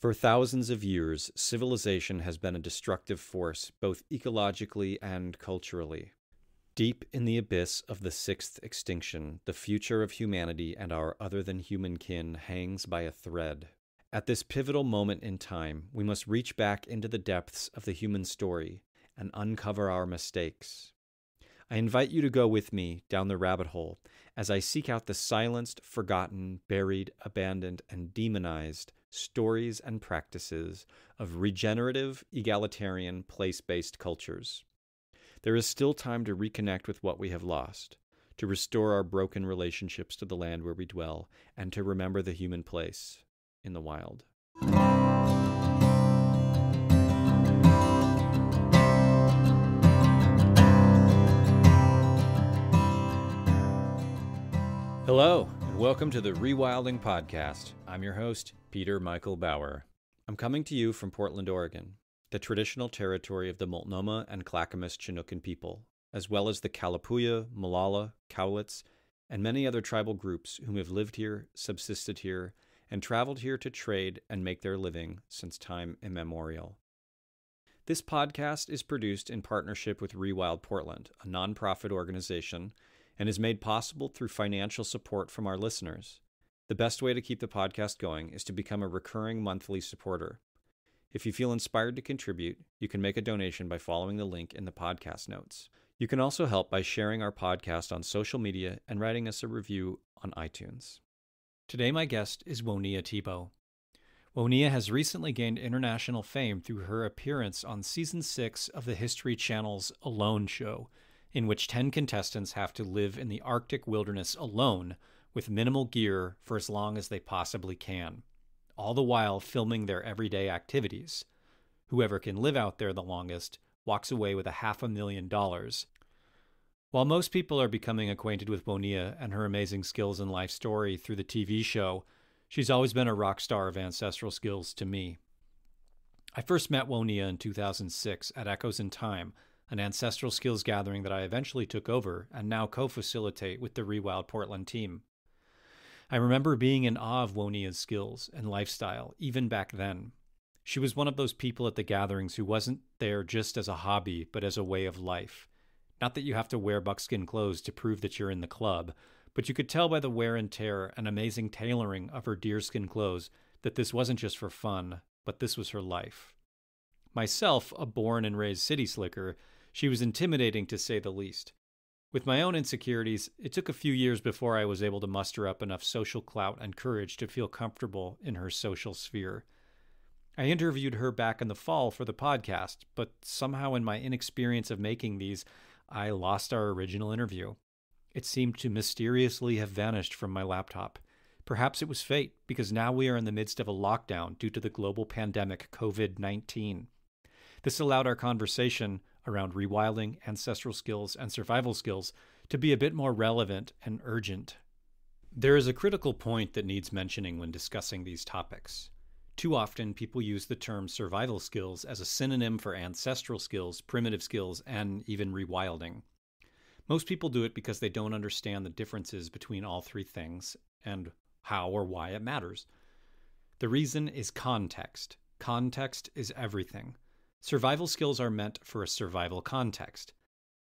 For thousands of years, civilization has been a destructive force, both ecologically and culturally. Deep in the abyss of the sixth extinction, the future of humanity and our other-than-human kin hangs by a thread. At this pivotal moment in time, we must reach back into the depths of the human story and uncover our mistakes. I invite you to go with me down the rabbit hole as I seek out the silenced, forgotten, buried, abandoned, and demonized stories and practices of regenerative, egalitarian, place-based cultures. There is still time to reconnect with what we have lost, to restore our broken relationships to the land where we dwell, and to remember the human place in the wild. Hello, and welcome to the Rewilding podcast. I'm your host, Peter Michael Bauer. I'm coming to you from Portland, Oregon, the traditional territory of the Multnomah and Clackamas Chinookan people, as well as the Kalapuya, Molalla, Cowlitz, and many other tribal groups whom have lived here, subsisted here, and traveled here to trade and make their living since time immemorial. This podcast is produced in partnership with Rewild Portland, a nonprofit organization, and is made possible through financial support from our listeners. The best way to keep the podcast going is to become a recurring monthly supporter. If you feel inspired to contribute, you can make a donation by following the link in the podcast notes. You can also help by sharing our podcast on social media and writing us a review on iTunes. Today my guest is Woniya Thibeault. Woniya has recently gained international fame through her appearance on Season 6 of the History Channel's Alone show, in which 10 contestants have to live in the Arctic wilderness alone with minimal gear for as long as they possibly can, all the while filming their everyday activities. Whoever can live out there the longest walks away with $500,000. While most people are becoming acquainted with Woniya and her amazing skills and life story through the TV show, she's always been a rock star of ancestral skills to me. I first met Woniya in 2006 at Echoes in Time, an ancestral skills gathering that I eventually took over and now co-facilitate with the Rewild Portland team. I remember being in awe of Woniya's skills and lifestyle, even back then. She was one of those people at the gatherings who wasn't there just as a hobby, but as a way of life. Not that you have to wear buckskin clothes to prove that you're in the club, but you could tell by the wear and tear and amazing tailoring of her deerskin clothes that this wasn't just for fun, but this was her life. Myself, a born and raised city slicker, she was intimidating to say the least. With my own insecurities, it took a few years before I was able to muster up enough social clout and courage to feel comfortable in her social sphere. I interviewed her back in the fall for the podcast, but somehow in my inexperience of making these, I lost our original interview. It seemed to mysteriously have vanished from my laptop. Perhaps it was fate, because now we are in the midst of a lockdown due to the global pandemic COVID-19. This allowed our conversation around rewilding, ancestral skills, and survival skills to be a bit more relevant and urgent. There is a critical point that needs mentioning when discussing these topics. Too often, people use the term survival skills as a synonym for ancestral skills, primitive skills, and even rewilding. Most people do it because they don't understand the differences between all three things and how or why it matters. The reason is context. Context is everything. Survival skills are meant for a survival context.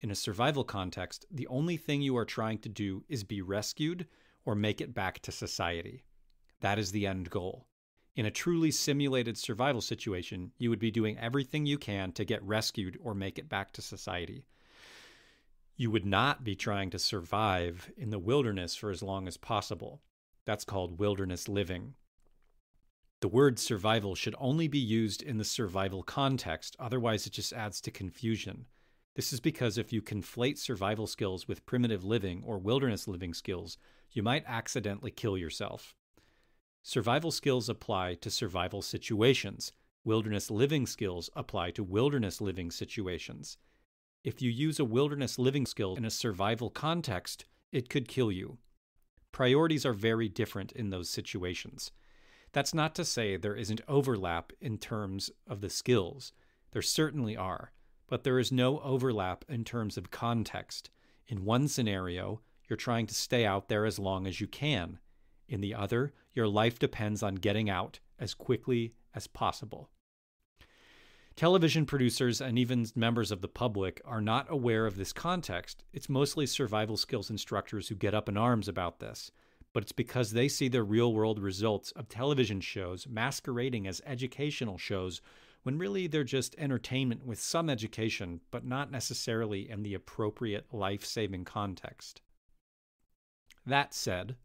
In a survival context, the only thing you are trying to do is be rescued or make it back to society. That is the end goal. In a truly simulated survival situation, you would be doing everything you can to get rescued or make it back to society. You would not be trying to survive in the wilderness for as long as possible. That's called wilderness living. The word survival should only be used in the survival context, otherwise it just adds to confusion. This is because if you conflate survival skills with primitive living or wilderness living skills, you might accidentally kill yourself. Survival skills apply to survival situations. Wilderness living skills apply to wilderness living situations. If you use a wilderness living skill in a survival context, it could kill you. Priorities are very different in those situations. That's not to say there isn't overlap in terms of the skills. There certainly are, but there is no overlap in terms of context. In one scenario, you're trying to stay out there as long as you can. In the other, your life depends on getting out as quickly as possible. Television producers and even members of the public are not aware of this context. It's mostly survival skills instructors who get up in arms about this, but it's because they see the real-world results of television shows masquerading as educational shows when really they're just entertainment with some education, but not necessarily in the appropriate life-saving context. That said,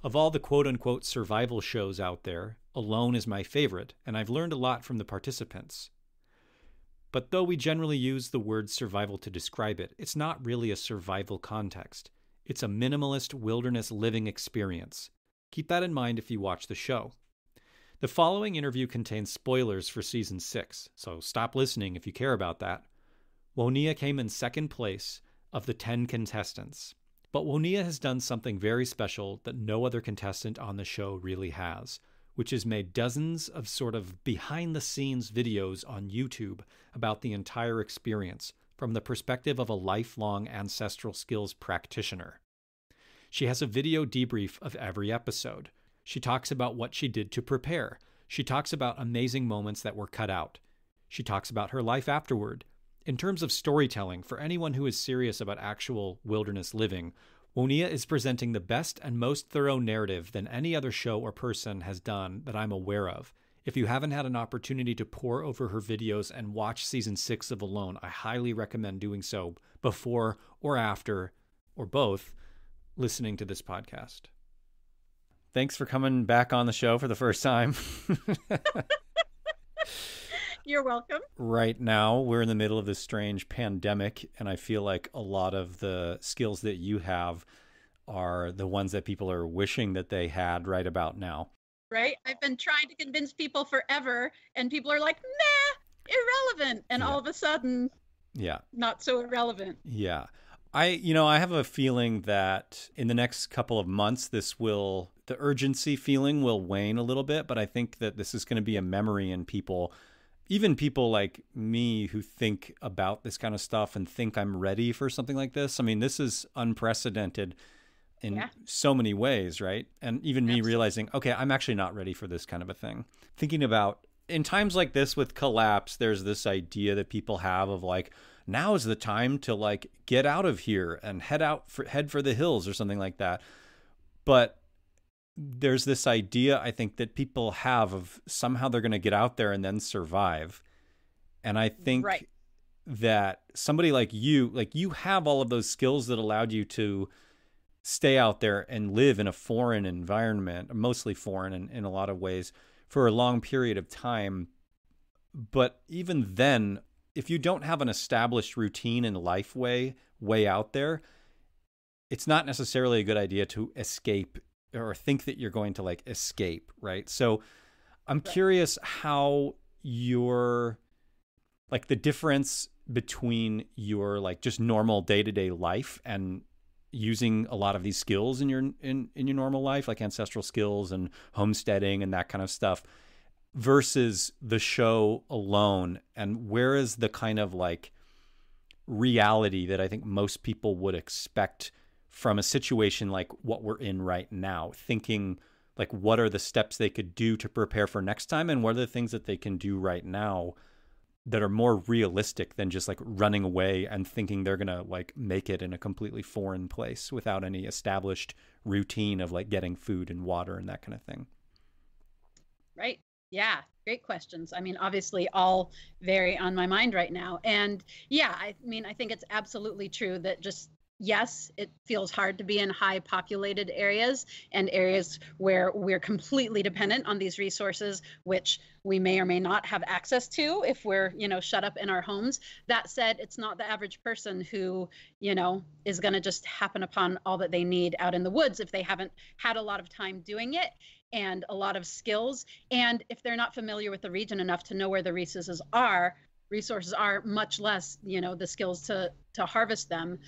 of all the quote-unquote survival shows out there, Alone is my favorite, and I've learned a lot from the participants. But though we generally use the word survival to describe it, it's not really a survival context. It's a minimalist wilderness living experience. Keep that in mind if you watch the show. The following interview contains spoilers for Season 6, so stop listening if you care about that. Woniya came in second place of the 10 contestants. But Woniya has done something very special that no other contestant on the show really has, which has made dozens of sort of behind-the-scenes videos on YouTube about the entire experience from the perspective of a lifelong ancestral skills practitioner. She has a video debrief of every episode. She talks about what she did to prepare. She talks about amazing moments that were cut out. She talks about her life afterward. In terms of storytelling, for anyone who is serious about actual wilderness living, Woniya is presenting the best and most thorough narrative than any other show or person has done that I'm aware of. If you haven't had an opportunity to pore over her videos and watch Season 6 of Alone, I highly recommend doing so before or after, or both, listening to this podcast. Thanks for coming back on the show for the first time. You're welcome. Right now, we're in the middle of this strange pandemic, and I feel like a lot of the skills that you have are the ones that people are wishing that they had right about now. Right? I've been trying to convince people forever, and people are like, nah, irrelevant. And all of a sudden, not so irrelevant. Yeah. I have a feeling that in the next couple of months, the urgency feeling will wane a little bit, but I think that this is going to be a memory in people, even people like me who think about this kind of stuff and think I'm ready for something like this. I mean, this is unprecedented in so many ways, right? And even me realizing, okay, I'm actually not ready for this kind of a thing. Thinking about in times like this with collapse, there's this idea that people have of like, now is the time to like get out of here and head for the hills or something like that. But there's this idea, I think, that people have of somehow they're going to get out there and then survive. And I think that somebody like you have all of those skills that allowed you to stay out there and live in a foreign environment, mostly foreign in a lot of ways, for a long period of time. But even then, if you don't have an established routine and life way out there, it's not necessarily a good idea to escape or think that you're going to like escape, right? So I'm curious how your, like the difference between your like just normal day-to-day life and using a lot of these skills in your normal life, like ancestral skills and homesteading and that kind of stuff, versus the show Alone, and where is the kind of like reality that I think most people would expect from a situation like what we're in right now, thinking like what are the steps they could do to prepare for next time, and what are the things that they can do right now that are more realistic than just like running away and thinking they're going to like make it in a completely foreign place without any established routine of like getting food and water and that kind of thing. Right. Yeah. Great questions. I mean, obviously all very on my mind right now. And yeah, I mean, I think it's absolutely true that just, yes, it feels hard to be in high populated areas and areas where we're completely dependent on these resources, which we may or may not have access to if we're, shut up in our homes. That said, it's not the average person who, is going to just happen upon all that they need out in the woods if they haven't had a lot of time doing it and a lot of skills. And if they're not familiar with the region enough to know where the resources are, much less, the skills to harvest them.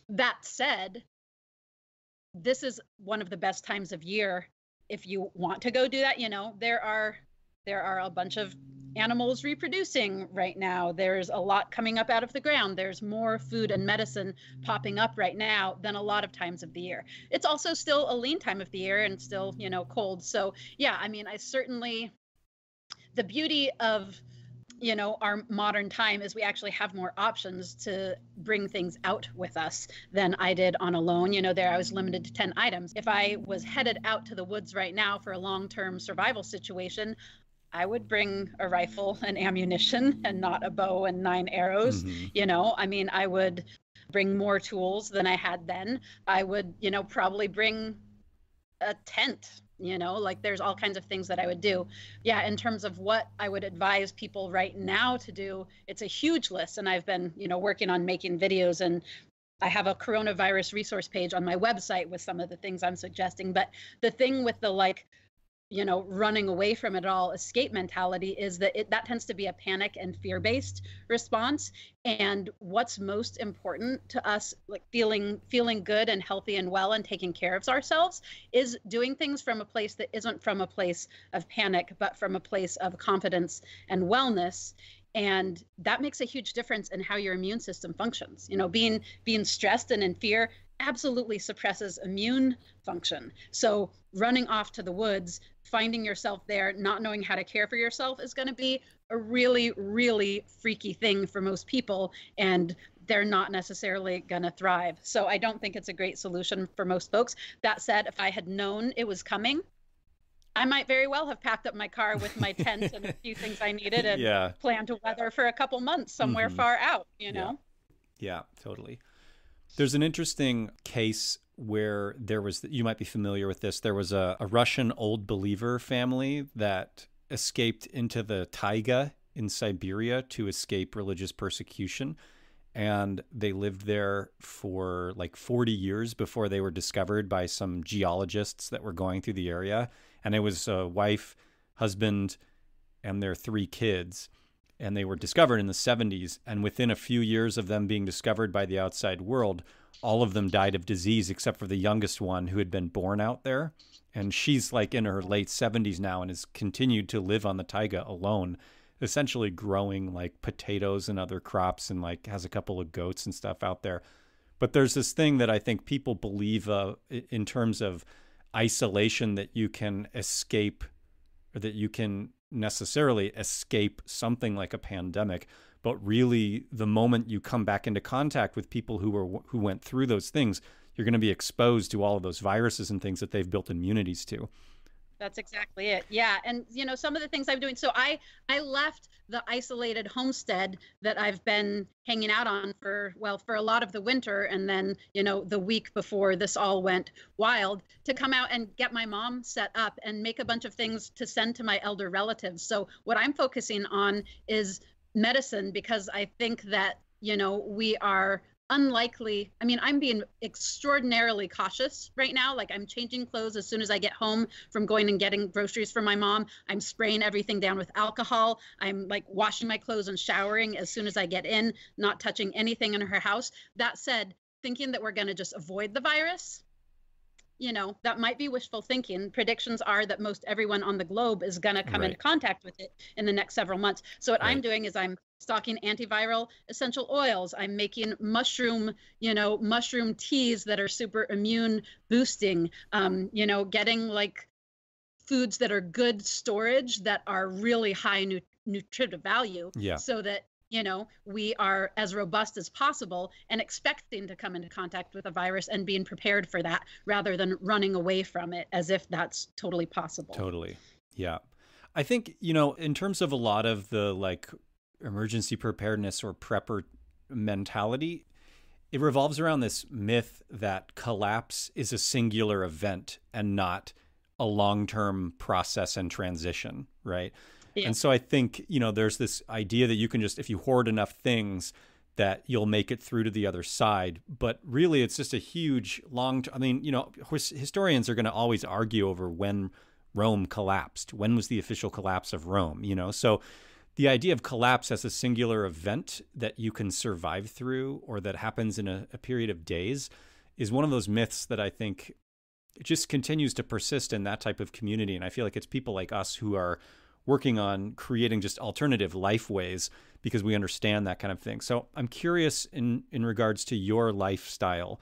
That said, this is one of the best times of year if you want to go do that. There are a bunch of animals reproducing right now. There's a lot coming up out of the ground. There's more food and medicine popping up right now than a lot of times of the year. It's also still a lean time of the year and still, cold. So yeah, I mean, I certainly the beauty of, our modern time is we actually have more options to bring things out with us than I did on a loan. There I was limited to 10 items. If I was headed out to the woods right now for a long-term survival situation, I would bring a rifle and ammunition and not a bow and 9 arrows. I would bring more tools than I had then. I would, probably bring a tent. There's all kinds of things that I would do. Yeah, in terms of what I would advise people right now to do, it's a huge list. And I've been, working on making videos, and I have a coronavirus resource page on my website with some of the things I'm suggesting. But the thing with the running away from it all, escape mentality, is that that tends to be a panic and fear-based response. And what's most important to us, like feeling good and healthy and well and taking care of ourselves, is doing things from a place that isn't from a place of panic, but from a place of confidence and wellness. And that makes a huge difference in how your immune system functions. Being stressed and in fear absolutely suppresses immune function. So running off to the woods, finding yourself there, not knowing how to care for yourself is going to be a really, really freaky thing for most people, and they're not necessarily going to thrive. So I don't think it's a great solution for most folks. That said, if I had known it was coming, I might very well have packed up my car with my tent and a few things I needed and planned to weather for a couple months somewhere far out, Yeah, totally. There's an interesting case where you might be familiar with this. There was a Russian old believer family that escaped into the taiga in Siberia to escape religious persecution. And they lived there for like 40 years before they were discovered by some geologists that were going through the area. And it was a wife, husband, and their 3 kids. And they were discovered in the 70s. And within a few years of them being discovered by the outside world, all of them died of disease except for the youngest one, who had been born out there. And she's like in her late 70s now and has continued to live on the taiga alone, essentially growing like potatoes and other crops, and like has a couple of goats and stuff out there. But there's this thing that I think people believe in terms of isolation, that you can escape, or that you can necessarily escape something like a pandemic. But really, the moment you come back into contact with people who went through those things, you're going to be exposed to all of those viruses and things that they've built immunities to. That's exactly it. Yeah. And, some of the things I'm doing. So I left the isolated homestead that I've been hanging out on for a lot of the winter. And then, the week before this all went wild, to come out and get my mom set up and make a bunch of things to send to my elder relatives. So what I'm focusing on is medicine, because I think that, we are unlikely. I mean, I'm being extraordinarily cautious right now. Like, I'm changing clothes as soon as I get home from going and getting groceries for my mom. I'm spraying everything down with alcohol. I'm like washing my clothes and showering as soon as I get in, not touching anything in her house. That said, thinking that we're going to just avoid the virus, that might be wishful thinking. Predictions are that most everyone on the globe is going to come into contact with it in the next several months. So what I'm doing is I'm stocking antiviral essential oils. I'm making mushroom teas that are super immune boosting, getting like foods that are good storage, that are really high nutritive value, so that we are as robust as possible, and expecting to come into contact with a virus and being prepared for that, rather than running away from it as if that's totally possible. Totally. Yeah. I think, in terms of a lot of the like emergency preparedness or prepper mentality, it revolves around this myth that collapse is a singular event and not a long-term process and transition, right? Yeah. And so I think, there's this idea that you can just, if you hoard enough things, that you'll make it through to the other side. But really, it's just a huge historians are going to always argue over when Rome collapsed. When was the official collapse of Rome? So the idea of collapse as a singular event that you can survive through, or that happens in a period of days, is one of those myths that I think just continues to persist in that type of community. And I feel like it's people like us who are working on creating just alternative life ways, because we understand that kind of thing. So I'm curious in regards to your lifestyle.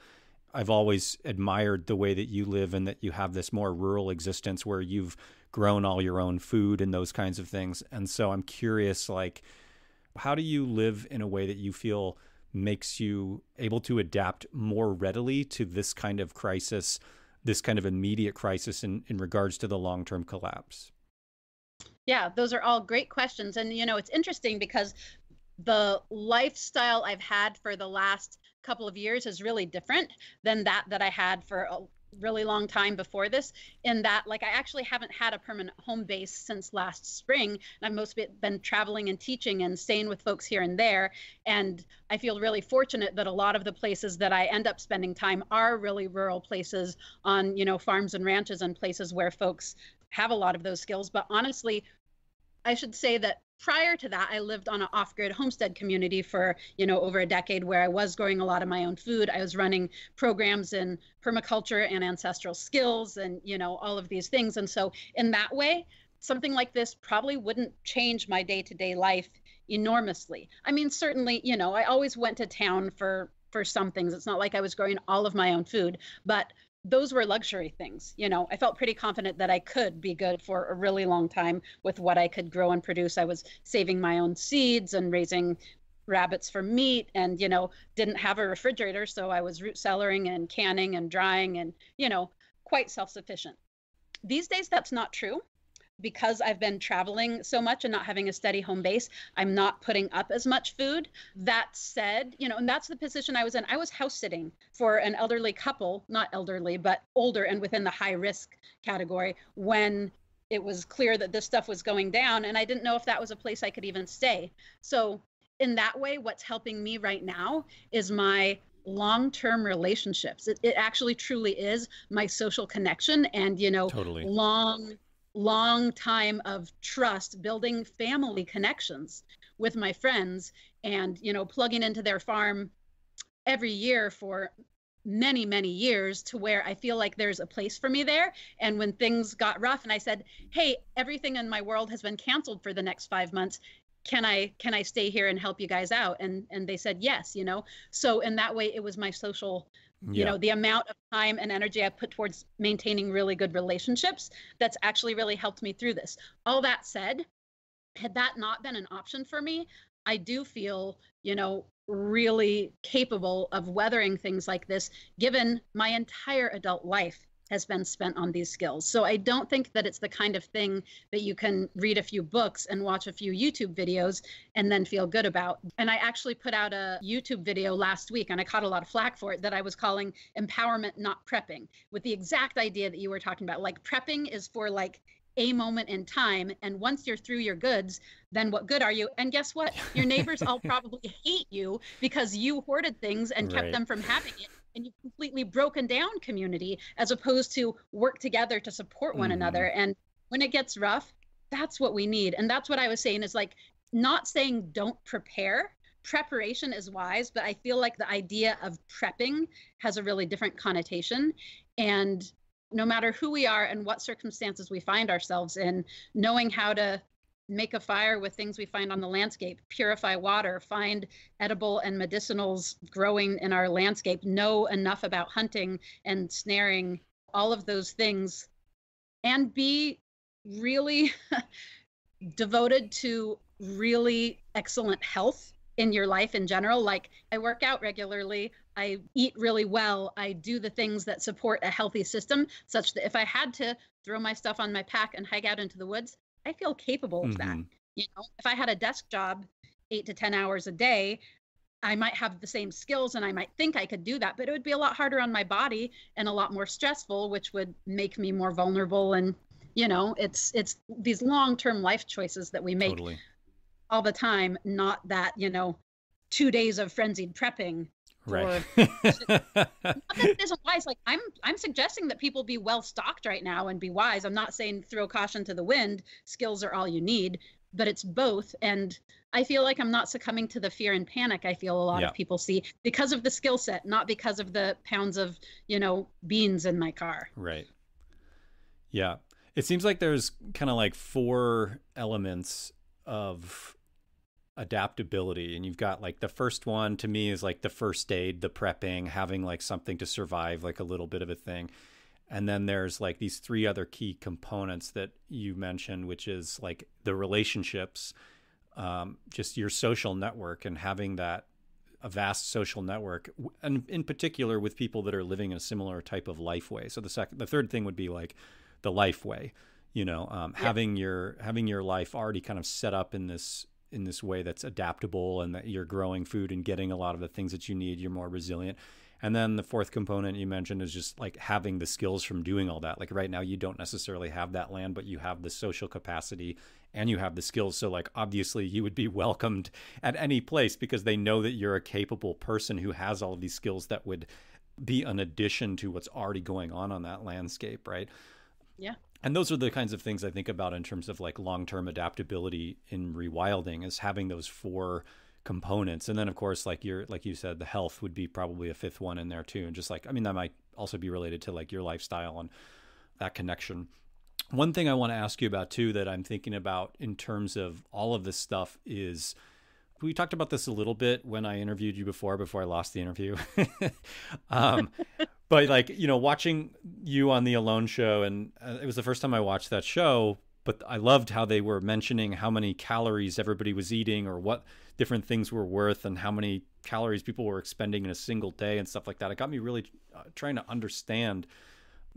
I've always admired the way that you live, and that you have this more rural existence where you've grown all your own food and those kinds of things. And so I'm curious, like, how do you live in a way that you feel makes you able to adapt more readily to this kind of crisis, this kind of immediate crisis in regards to the long-term collapse? Yeah, those are all great questions. And, it's interesting because the lifestyle I've had for the last couple of years is really different than that I had for a really long time before this, in that, like, I actually haven't had a permanent home base since last spring. And I've mostly been traveling and teaching and staying with folks here and there. And I feel really fortunate that a lot of the places that I end up spending time are really rural places on, farms and ranches and places where folks have a lot of those skills. But honestly, I should say that prior to that, I lived on an off-grid homestead community for, over a decade, where I was growing a lot of my own food. I was running programs in permaculture and ancestral skills and, all of these things. And so in that way, something like this probably wouldn't change my day-to-day life enormously. I mean, certainly, I always went to town for some things. It's not like I was growing all of my own food, but those were luxury things. I felt pretty confident that I could be good for a really long time with what I could grow and produce. I was saving my own seeds and raising rabbits for meat and, didn't have a refrigerator. So I was root cellaring and canning and drying and, quite self-sufficient. These days, that's not true. Because I've been traveling so much and not having a steady home base, I'm not putting up as much food. That said, and that's the position I was in. I was house sitting for an elderly couple, not elderly, but older and within the high risk category, when it was clear that this stuff was going down. And I didn't know if that was a place I could even stay. So in that way, what's helping me right now is my long-term relationships. It actually truly is my social connection and, Totally. long time of trust, building family connections with my friends and, plugging into their farm every year for many, many years, to where I feel like there's a place for me there. And when things got rough and I said, hey, everything in my world has been canceled for the next 5 months. Can I stay here and help you guys out? And they said, yes, So in that way, it was my social, the amount of time and energy I put towards maintaining really good relationships that's actually really helped me through this. All that said, had that not been an option for me, I do feel, really capable of weathering things like this, given my entire adult life has been spent on these skills. So I don't think that it's the kind of thing that you can read a few books and watch a few YouTube videos and then feel good about. And I actually put out a YouTube video last week, and I caught a lot of flack for it, that I was calling empowerment, not prepping, with the exact idea that you were talking about. Like, prepping is for like a moment in time, and once you're through your goods, then what good are you? And guess what? Your neighbors all probably hate you because you hoarded things and kept them from having it. And you've completely broken down community, as opposed to work together to support one another. And when it gets rough, that's what we need. And that's what I was saying, is like, not saying don't prepare. Preparation is wise, but I feel like the idea of prepping has a really different connotation. And no matter who we are and what circumstances we find ourselves in, knowing how to make a fire with things we find on the landscape, purify water, find edible and medicinals growing in our landscape, know enough about hunting and snaring, all of those things, and be really devoted to really excellent health in your life in general. Like, I work out regularly, I eat really well, I do the things that support a healthy system, such that if I had to throw my stuff on my pack and hike out into the woods, I feel capable of that. If I had a desk job 8 to 10 hours a day, I might have the same skills and I might think I could do that, but it would be a lot harder on my body and a lot more stressful, which would make me more vulnerable. And, it's these long-term life choices that we make all the time, not that, 2 days of frenzied prepping. Right. Not that it isn't wise. Like, I'm suggesting that people be well stocked right now and be wise. I'm not saying throw caution to the wind. Skills are all you need, but it's both. And I feel like I'm not succumbing to the fear and panic I feel a lot of people see, because of the skill set, not because of the pounds of, beans in my car. Right. Yeah. It seems like there's kind of like 4 elements of adaptability, and you've got like the first one, to me, is like the first aid, the prepping, having like something to survive, like a little bit of a thing. And then there's like these three other key components that you mentioned, which is like the relationships, just your social network, and having that a vast social network, and in particular with people that are living in a similar type of life way. So the third thing would be like the life way, having your life already kind of set up in this way that's adaptable, and that you're growing food and getting a lot of the things that you need. You're more resilient. And then the fourth component you mentioned is just like having the skills from doing all that. Like right now, you don't necessarily have that land, but you have the social capacity and you have the skills. So like, obviously you would be welcomed at any place because they know that you're a capable person who has all of these skills that would be an addition to what's already going on that landscape. Right. Yeah. And those are the kinds of things I think about in terms of like long-term adaptability in rewilding, is having those four components. And then of course, like you said, the health would be probably a fifth one in there too. And just like, I mean, that might also be related to like your lifestyle and that connection. One thing I want to ask you about too, that I'm thinking about in terms of all of this stuff, is we talked about this a little bit when I interviewed you before I lost the interview. But like, watching you on the Alone show, and it was the first time I watched that show, but I loved how they were mentioning how many calories everybody was eating, or what different things were worth, and how many calories people were expending in a single day and stuff like that. It got me really trying to understand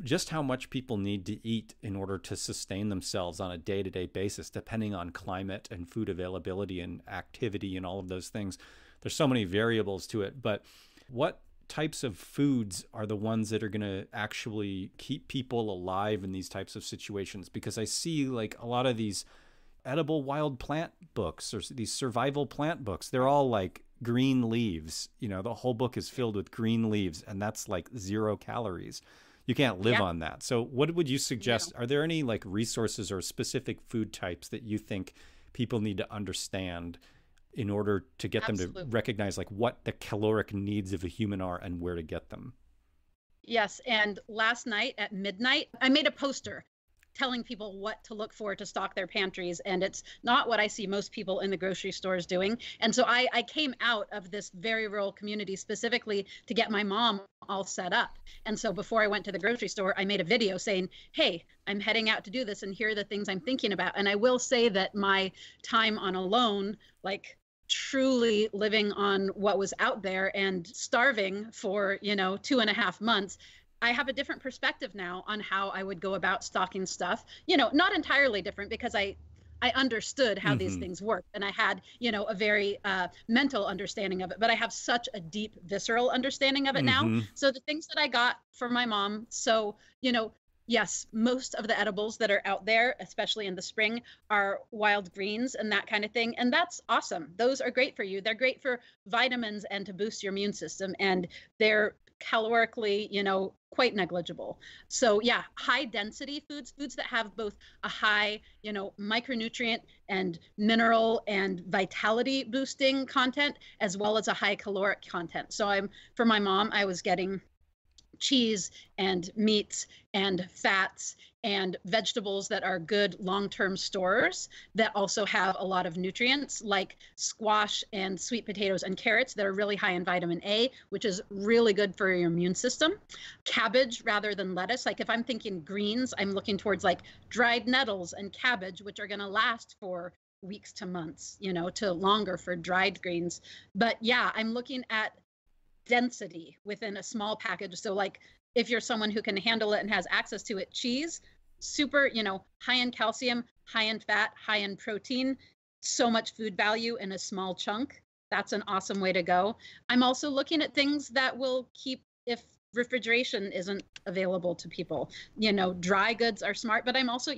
just how much people need to eat in order to sustain themselves on a day-to-day basis, depending on climate and food availability and activity and all of those things. There's so many variables to it, but what types of foods are the ones that are going to actually keep people alive in these types of situations? Because I see like a lot of these edible wild plant books, or these survival plant books, they're all like green leaves. The whole book is filled with green leaves, and that's like 0 calories. You can't live on that. So what would you suggest? Are there any like resources or specific food types that you think people need to understand in order to get them to recognize like what the caloric needs of a human are and where to get them? Yes. And last night at midnight, I made a poster telling people what to look for to stock their pantries. And it's not what I see most people in the grocery stores doing. And so I came out of this very rural community specifically to get my mom all set up. And so before I went to the grocery store, I made a video saying, hey, I'm heading out to do this, and here are the things I'm thinking about. And I will say that my time on Alone, like truly living on what was out there and starving for, 2.5 months, I have a different perspective now on how I would go about stocking stuff. Not entirely different, because I understood how these things work, and I had, a very mental understanding of it, but I have such a deep visceral understanding of it now. So the things that I got for my mom, so, yes, most of the edibles that are out there, especially in the spring, are wild greens and that kind of thing. And that's awesome. Those are great for you. They're great for vitamins and to boost your immune system. And they're calorically, quite negligible. So yeah, high density foods that have both a high, micronutrient and mineral and vitality boosting content, as well as a high caloric content. So for my mom, I was getting cheese and meats and fats and vegetables that are good long-term storers that also have a lot of nutrients, like squash and sweet potatoes and carrots that are really high in vitamin A, which is really good for your immune system. Cabbage rather than lettuce. Like if I'm thinking greens, I'm looking towards like dried nettles and cabbage, which are going to last for weeks to months, to longer for dried greens. But yeah, I'm looking at density within a small package. So like if you're someone who can handle it and has access to it, cheese, super, high in calcium, high in fat, high in protein, so much food value in a small chunk. That's an awesome way to go. I'm also looking at things that will keep, if refrigeration isn't available to people, dry goods are smart, but I'm also,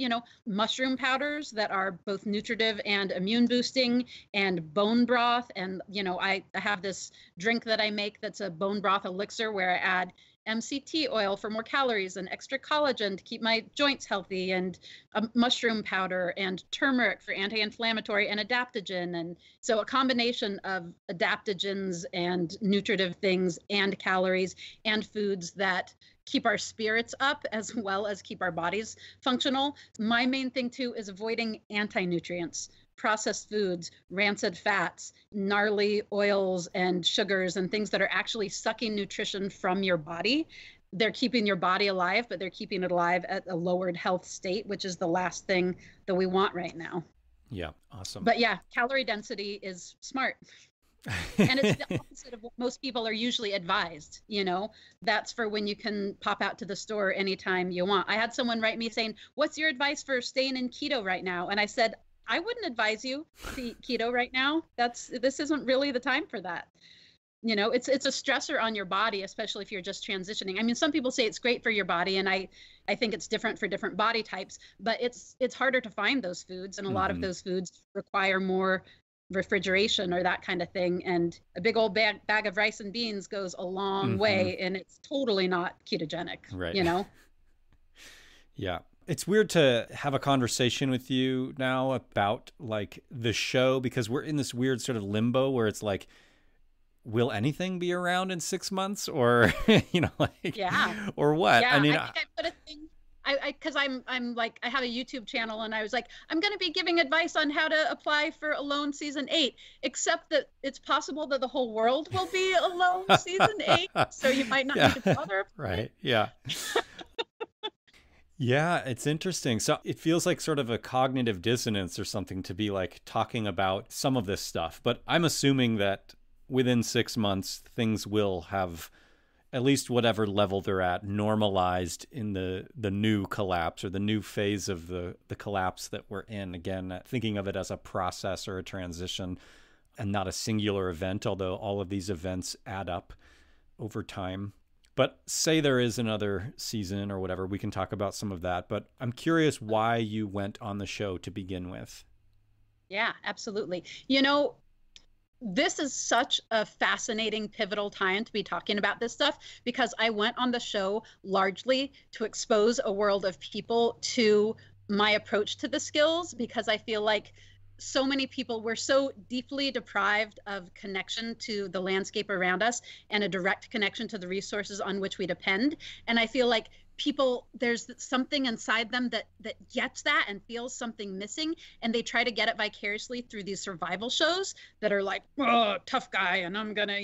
mushroom powders that are both nutritive and immune boosting, and bone broth. And, I have this drink that I make that's a bone broth elixir where I add MCT oil for more calories and extra collagen to keep my joints healthy, and a mushroom powder and turmeric for anti-inflammatory and adaptogen. And so a combination of adaptogens and nutritive things and calories and foods that keep our spirits up as well as keep our bodies functional. My main thing too is avoiding anti-nutrients, processed foods, rancid fats, gnarly oils and sugars, and things that are actually sucking nutrition from your body. they're keeping your body alive, but they're keeping it alive at a lowered health state, which is the last thing that we want right now. Yeah. Awesome. But yeah, calorie density is smart. And it's the opposite of what most people are usually advised. That's for when you can pop out to the store anytime you want. I had someone write me saying, what's your advice for staying in keto right now? And I said, I wouldn't advise you to eat keto right now. This isn't really the time for that. It's a stressor on your body, especially if you're just transitioning. I mean, some people say it's great for your body, and I think it's different for different body types, but it's harder to find those foods, and a lot of those foods require more refrigeration or that kind of thing. And a big old bag of rice and beans goes a long way, and it's totally not ketogenic, right? Yeah. It's weird to have a conversation with you now about like the show, because we're in this weird sort of limbo where it's like, will anything be around in 6 months, or or what? Yeah, I mean, I think I put a thing. Because I'm like, I have a YouTube channel, and I was like, I'm going to be giving advice on how to apply for Alone season 8, except that it's possible that the whole world will be Alone season 8, so you might not need to bother. Right. Yeah. Yeah, it's interesting. So it feels like sort of a cognitive dissonance or something to be like talking about some of this stuff. But I'm assuming that within 6 months, things will have, at least whatever level they're at, normalized in the new collapse or the new phase of the collapse that we're in. Again, thinking of it as a process or a transition and not a singular event, although all of these events add up over time. But say there is another season or whatever, we can talk about some of that. But I'm curious why you went on the show to begin with. Yeah, absolutely. This is such a fascinating, pivotal time to be talking about this stuff, because I went on the show largely to expose a world of people to my approach to the skills, because I feel like so many people were so deeply deprived of connection to the landscape around us and a direct connection to the resources on which we depend. And I feel like there's something inside them that gets that and feels something missing, and they try to get it vicariously through these survival shows that are like, oh, tough guy, and I'm gonna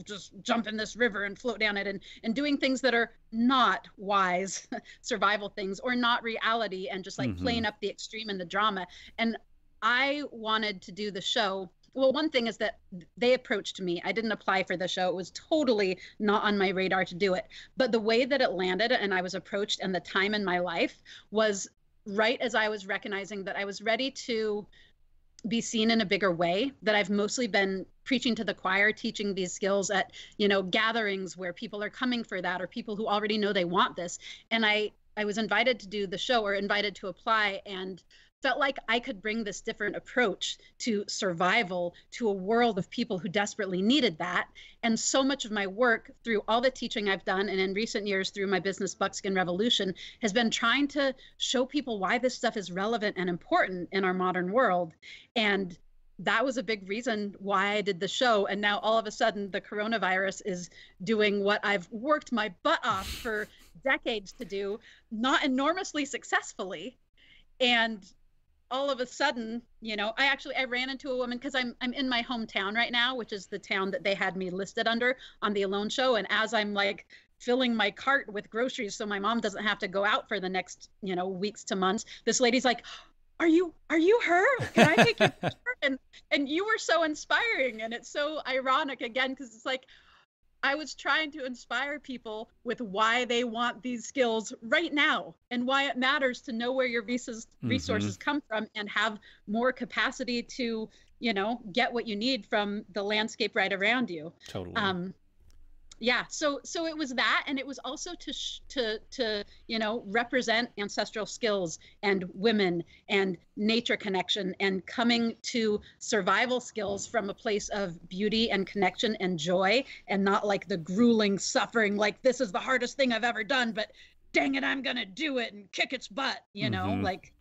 just jump in this river and float down it, and doing things that are not wise survival things, or not reality, and just like playing up the extreme and the drama. And I wanted to do the show. Well, one thing is that they approached me. I didn't apply for the show. It was totally not on my radar to do it. But the way that it landed and I was approached, and the time in my life was right as I was recognizing that I was ready to be seen in a bigger way, that I've mostly been preaching to the choir, teaching these skills at, gatherings where people are coming for that, or people who already know they want this. And I was invited to do the show, or invited to apply, and felt like I could bring this different approach to survival to a world of people who desperately needed that. And so much of my work, through all the teaching I've done, and in recent years through my business Buckskin Revolution, has been trying to show people why this stuff is relevant and important in our modern world. And that was a big reason why I did the show. And now all of a sudden the coronavirus is doing what I've worked my butt off for decades to do, not enormously successfully. And all of a sudden, I ran into a woman, because I'm in my hometown right now, which is the town that they had me listed under on the Alone show. And as I'm like filling my cart with groceries so my mom doesn't have to go out for the next, weeks to months, this lady's like, are you her? Can I take your picture? And you were so inspiring. And it's so ironic again, because it's like, I was trying to inspire people with why they want these skills right now, and why it matters to know where your resources come from, and have more capacity to, get what you need from the landscape right around you. Totally. Yeah. So it was that, and it was also to represent ancestral skills and women and nature connection, and coming to survival skills from a place of beauty and connection and joy, and not like the grueling suffering, like this is the hardest thing I've ever done, but dang it, I'm gonna do it and kick its butt, like.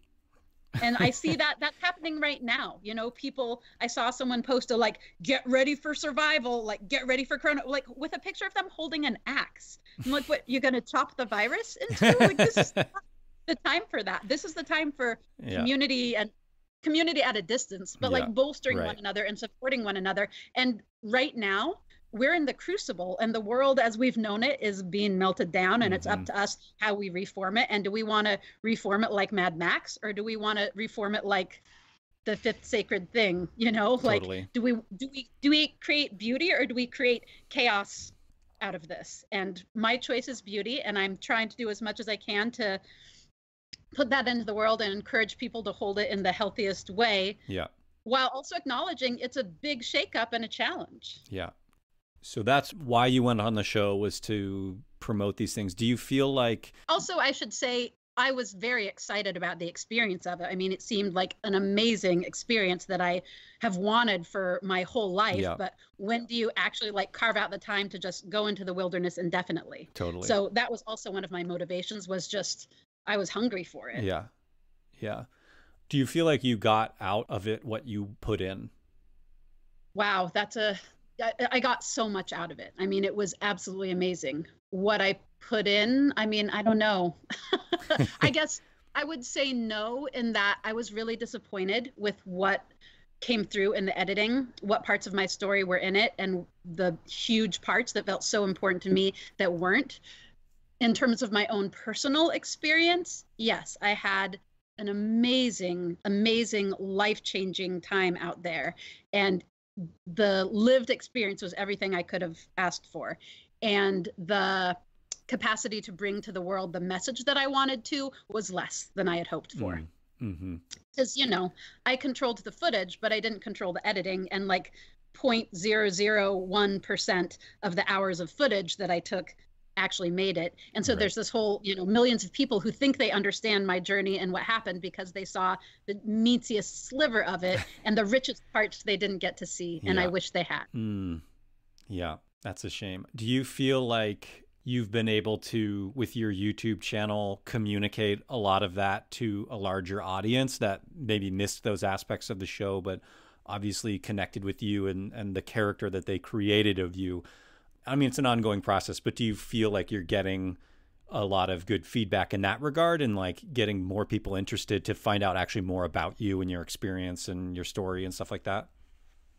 And I see that that's happening right now. People, I saw someone post a get ready for survival, get ready for corona, with a picture of them holding an axe. I'm like, what, you're going to chop the virus into? This is not the time for that. This is the time for community, and community at a distance, but bolstering one another and supporting one another. And right now, we're in the crucible, and the world as we've known it is being melted down, and it's up to us how we reform it. And do we want to reform it like Mad Max, or do we want to reform it like the fifth sacred thing? You know, Totally. like, do we create beauty, or do we create chaos out of this? And my choice is beauty, and I'm trying to do as much as I can to put that into the world and encourage people to hold it in the healthiest way. Yeah. While also acknowledging it's a big shakeup and a challenge. Yeah. So that's why you went on the show, was to promote these things. Do you feel like... Also, I should say, I was very excited about the experience of it. I mean, it seemed like an amazing experience that I have wanted for my whole life. Yeah. But when do you actually like carve out the time to just go into the wilderness indefinitely? Totally. So that was also one of my motivations, was just, I was hungry for it. Yeah. Yeah. Do you feel like you got out of it what you put in? Wow, I got so much out of it. I mean, it was absolutely amazing. What I put in, I mean, I don't know. I guess I would say no, in that I was really disappointed with what came through in the editing, what parts of my story were in it, and the huge parts that felt so important to me that weren't. In terms of my own personal experience, yes, I had an amazing, amazing, life-changing time out there. And the lived experience was everything I could have asked for. And the capacity to bring to the world the message that I wanted to was less than I had hoped for. Because, you know, I controlled the footage, but I didn't control the editing. And like 0.001% of the hours of footage that I took actually made it. And so there's this whole, you know, millions of people who think they understand my journey and what happened because they saw the meatiest sliver of it and the richest parts they didn't get to see. And I wish they had. Yeah, that's a shame. Do you feel like you've been able to, with your YouTube channel, communicate a lot of that to a larger audience that maybe missed those aspects of the show, but obviously connected with you and the character that they created of you? I mean, it's an ongoing process, but do you feel like you're getting a lot of good feedback in that regard, and like getting more people interested to find out actually more about you and your experience and your story and stuff like that?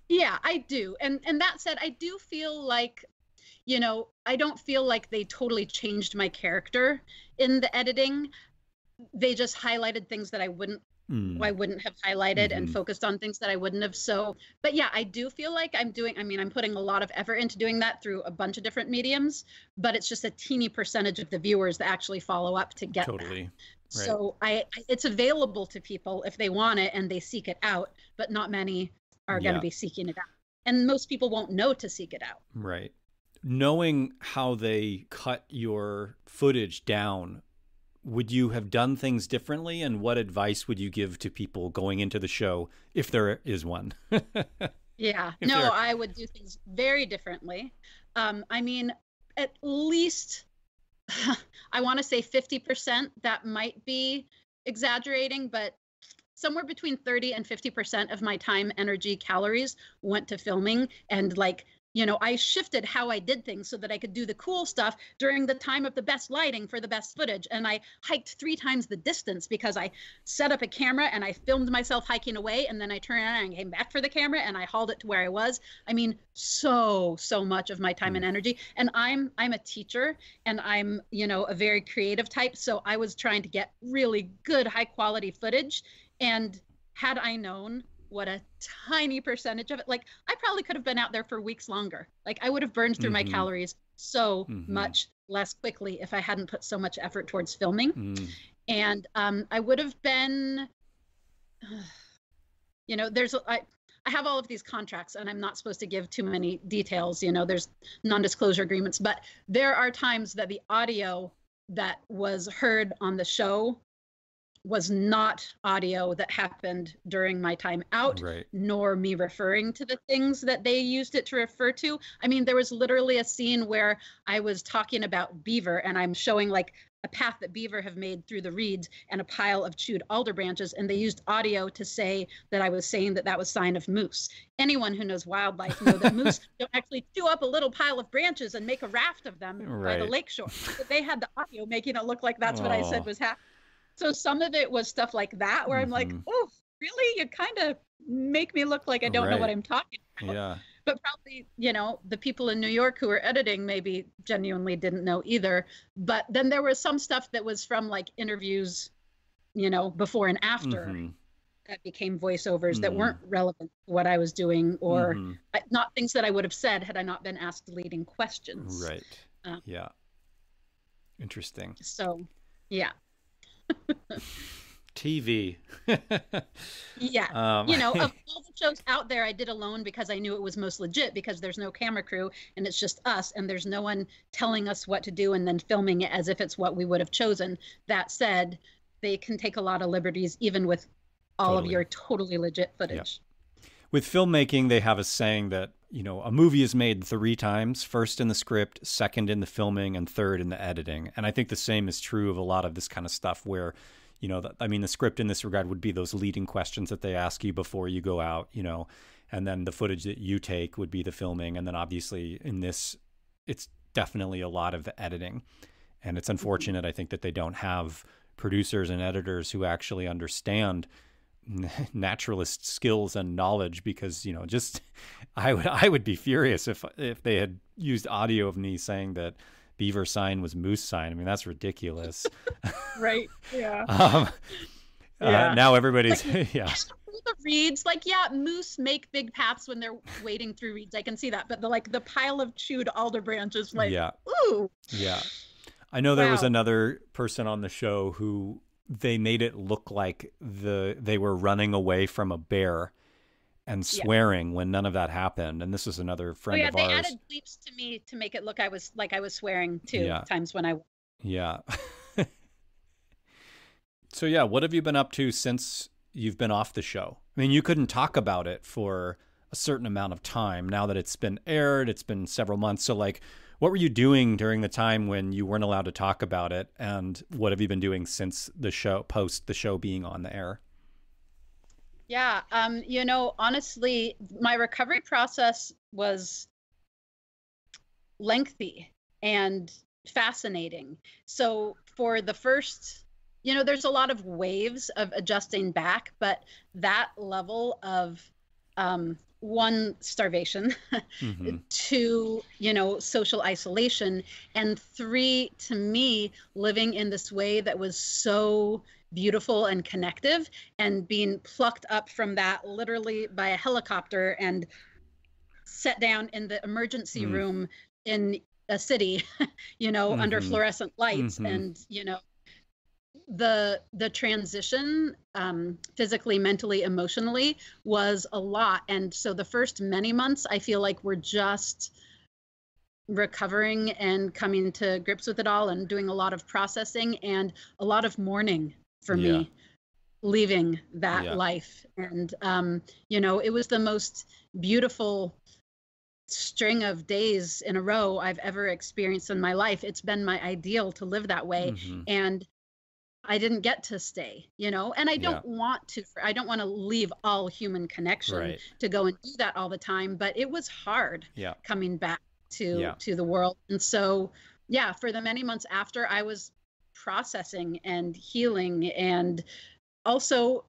Yeah, I do. And that said, I do feel like, you know, I don't feel like they totally changed my character in the editing. They just highlighted things that I wouldn't have highlighted and focused on things that I wouldn't have. So, but yeah, I do feel like I'm putting a lot of effort into doing that through a bunch of different mediums, but it's just a teeny percentage of the viewers that actually follow up to get that. Right. So it's available to people if they want it and they seek it out, but not many are going to be seeking it out. And most people won't know to seek it out. Right. Knowing how they cut your footage down, would you have done things differently? And what advice would you give to people going into the show, if there is one? Yeah, no, I would do things very differently. I mean, at least, I want to say 50%, that might be exaggerating, but somewhere between 30 and 50% of my time, energy, calories went to filming. And like, you know, I shifted how I did things so that I could do the cool stuff during the time of the best lighting for the best footage. And I hiked 3 times the distance because I set up a camera and I filmed myself hiking away. And then I turned around and came back for the camera and I hauled it to where I was. I mean, so much of my time and energy. And I'm a teacher, and I'm, you know, a very creative type. So I was trying to get really good, high quality footage. And had I known what a tiny percentage of it, like I probably could have been out there for weeks longer. Like I would have burned through my calories so much less quickly if I hadn't put so much effort towards filming. And I would have been, you know, I have all of these contracts and I'm not supposed to give too many details, you know, there's non-disclosure agreements, but there are times that the audio that was heard on the show was not audio that happened during my time out, nor me referring to the things that they used it to refer to. I mean, there was literally a scene where I was talking about beaver and I'm showing like a path that beaver have made through the reeds and a pile of chewed alder branches. And they used audio to say that I was saying that that was sign of moose. Anyone who knows wildlife know that moose don't actually chew up a little pile of branches and make a raft of them by the lakeshore. But they had the audio making it look like that's what I said was happening. So some of it was stuff like that where I'm like, oh, really? You kind of make me look like I don't know what I'm talking about. Yeah. but probably, the people in New York who were editing maybe genuinely didn't know either. But then there was some stuff that was from like interviews, before and after that became voiceovers that weren't relevant to what I was doing, or not things that I would have said had I not been asked leading questions. Right. Yeah. Interesting. So, yeah. TV. Yeah. Of all the shows out there, I did alone because I knew it was most legit, because there's no camera crew and it's just us and there's no one telling us what to do and then filming it as if it's what we would have chosen. That said, they can take a lot of liberties even with all of your totally legit footage. Yeah. With filmmaking, they have a saying that, a movie is made 3 times, first in the script, second in the filming, and third in the editing. And I think the same is true of a lot of this kind of stuff where, the script in this regard would be those leading questions that they ask you before you go out, and then the footage that you take would be the filming. And then obviously in this, it's definitely a lot of the editing. And it's unfortunate, I think, that they don't have producers and editors who actually understand naturalist skills and knowledge, because I would be furious if they had used audio of me saying that beaver sign was moose sign. I mean, that's ridiculous. Right. Yeah. Now everybody's like, the reeds, moose make big paths when they're wading through reeds. I can see that, but the pile of chewed alder branches, ooh. Yeah. I know there was another person on the show who they made it look like they were running away from a bear and swearing when none of that happened. And this is another friend of ours. They added bleeps to me to make it look I was swearing too, times when I. Yeah. So what have you been up to since you've been off the show? I mean, you couldn't talk about it for a certain amount of time. Now that it's been aired, it's been several months. So what were you doing during the time when you weren't allowed to talk about it? And what have you been doing since the show, post the show being on the air? Yeah. Honestly, my recovery process was lengthy and fascinating. So for the first, there's a lot of waves of adjusting back, but that level of, 1, starvation, 2, social isolation, and 3, to me, living in this way that was so beautiful and connective, and being plucked up from that literally by a helicopter and set down in the emergency room in a city, under fluorescent lights, and, the transition, physically, mentally, emotionally, was a lot. And so the first many months, I feel like we're just recovering and coming to grips with it all, and doing a lot of processing and a lot of mourning for me, leaving that life. And, it was the most beautiful string of days in a row I've ever experienced in my life. It's been my ideal to live that way. And I didn't get to stay, and I don't want to leave all human connection to go and do that all the time, but it was hard coming back to the world. And so, for the many months after, I was processing and healing. And also,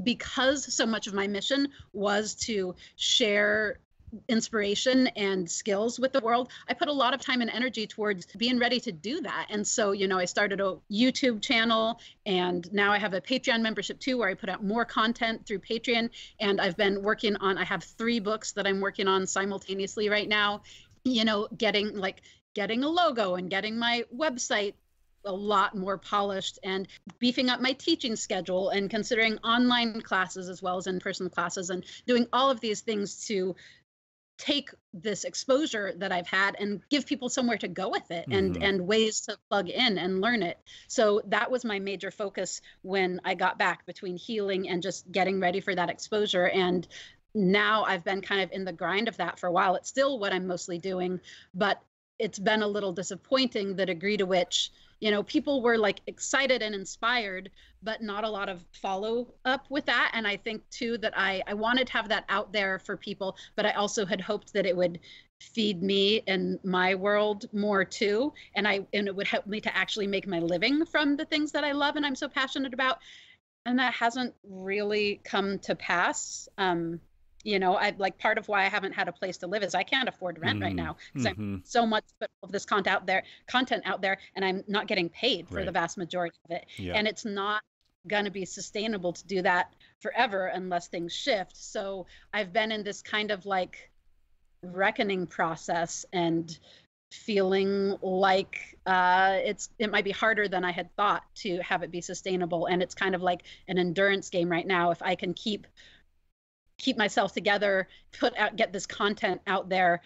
because so much of my mission was to share inspiration and skills with the world, I put a lot of time and energy towards being ready to do that. And so, I started a YouTube channel, and now I have a Patreon membership too, where I put out more content through Patreon. And I've been working on, I have 3 books that I'm working on simultaneously right now, getting a logo and getting my website a lot more polished, and beefing up my teaching schedule, and considering online classes as well as in-person classes, and doing all of these things to take this exposure that I've had and give people somewhere to go with it, and ways to plug in and learn it. So that was my major focus when I got back, between healing and just getting ready for that exposure. And now I've been kind of in the grind of that for a while. It's still what I'm mostly doing, but it's been a little disappointing, the degree to which, people were excited and inspired, but not a lot of follow up with that. And I think too that I wanted to have that out there for people, but I also had hoped that it would feed me and my world more too. And it would help me to actually make my living from the things that I love and I'm so passionate about. And that hasn't really come to pass. I like part of why I haven't had a place to live is I can't afford rent right now because I'm so much of this content out there, and I'm not getting paid for the vast majority of it. Yeah. And it's not going to be sustainable to do that forever unless things shift. So I've been in this kind of like reckoning process and feeling like it might be harder than I had thought to have it be sustainable. And it's kind of like an endurance game right now. If I can keep myself together, get this content out there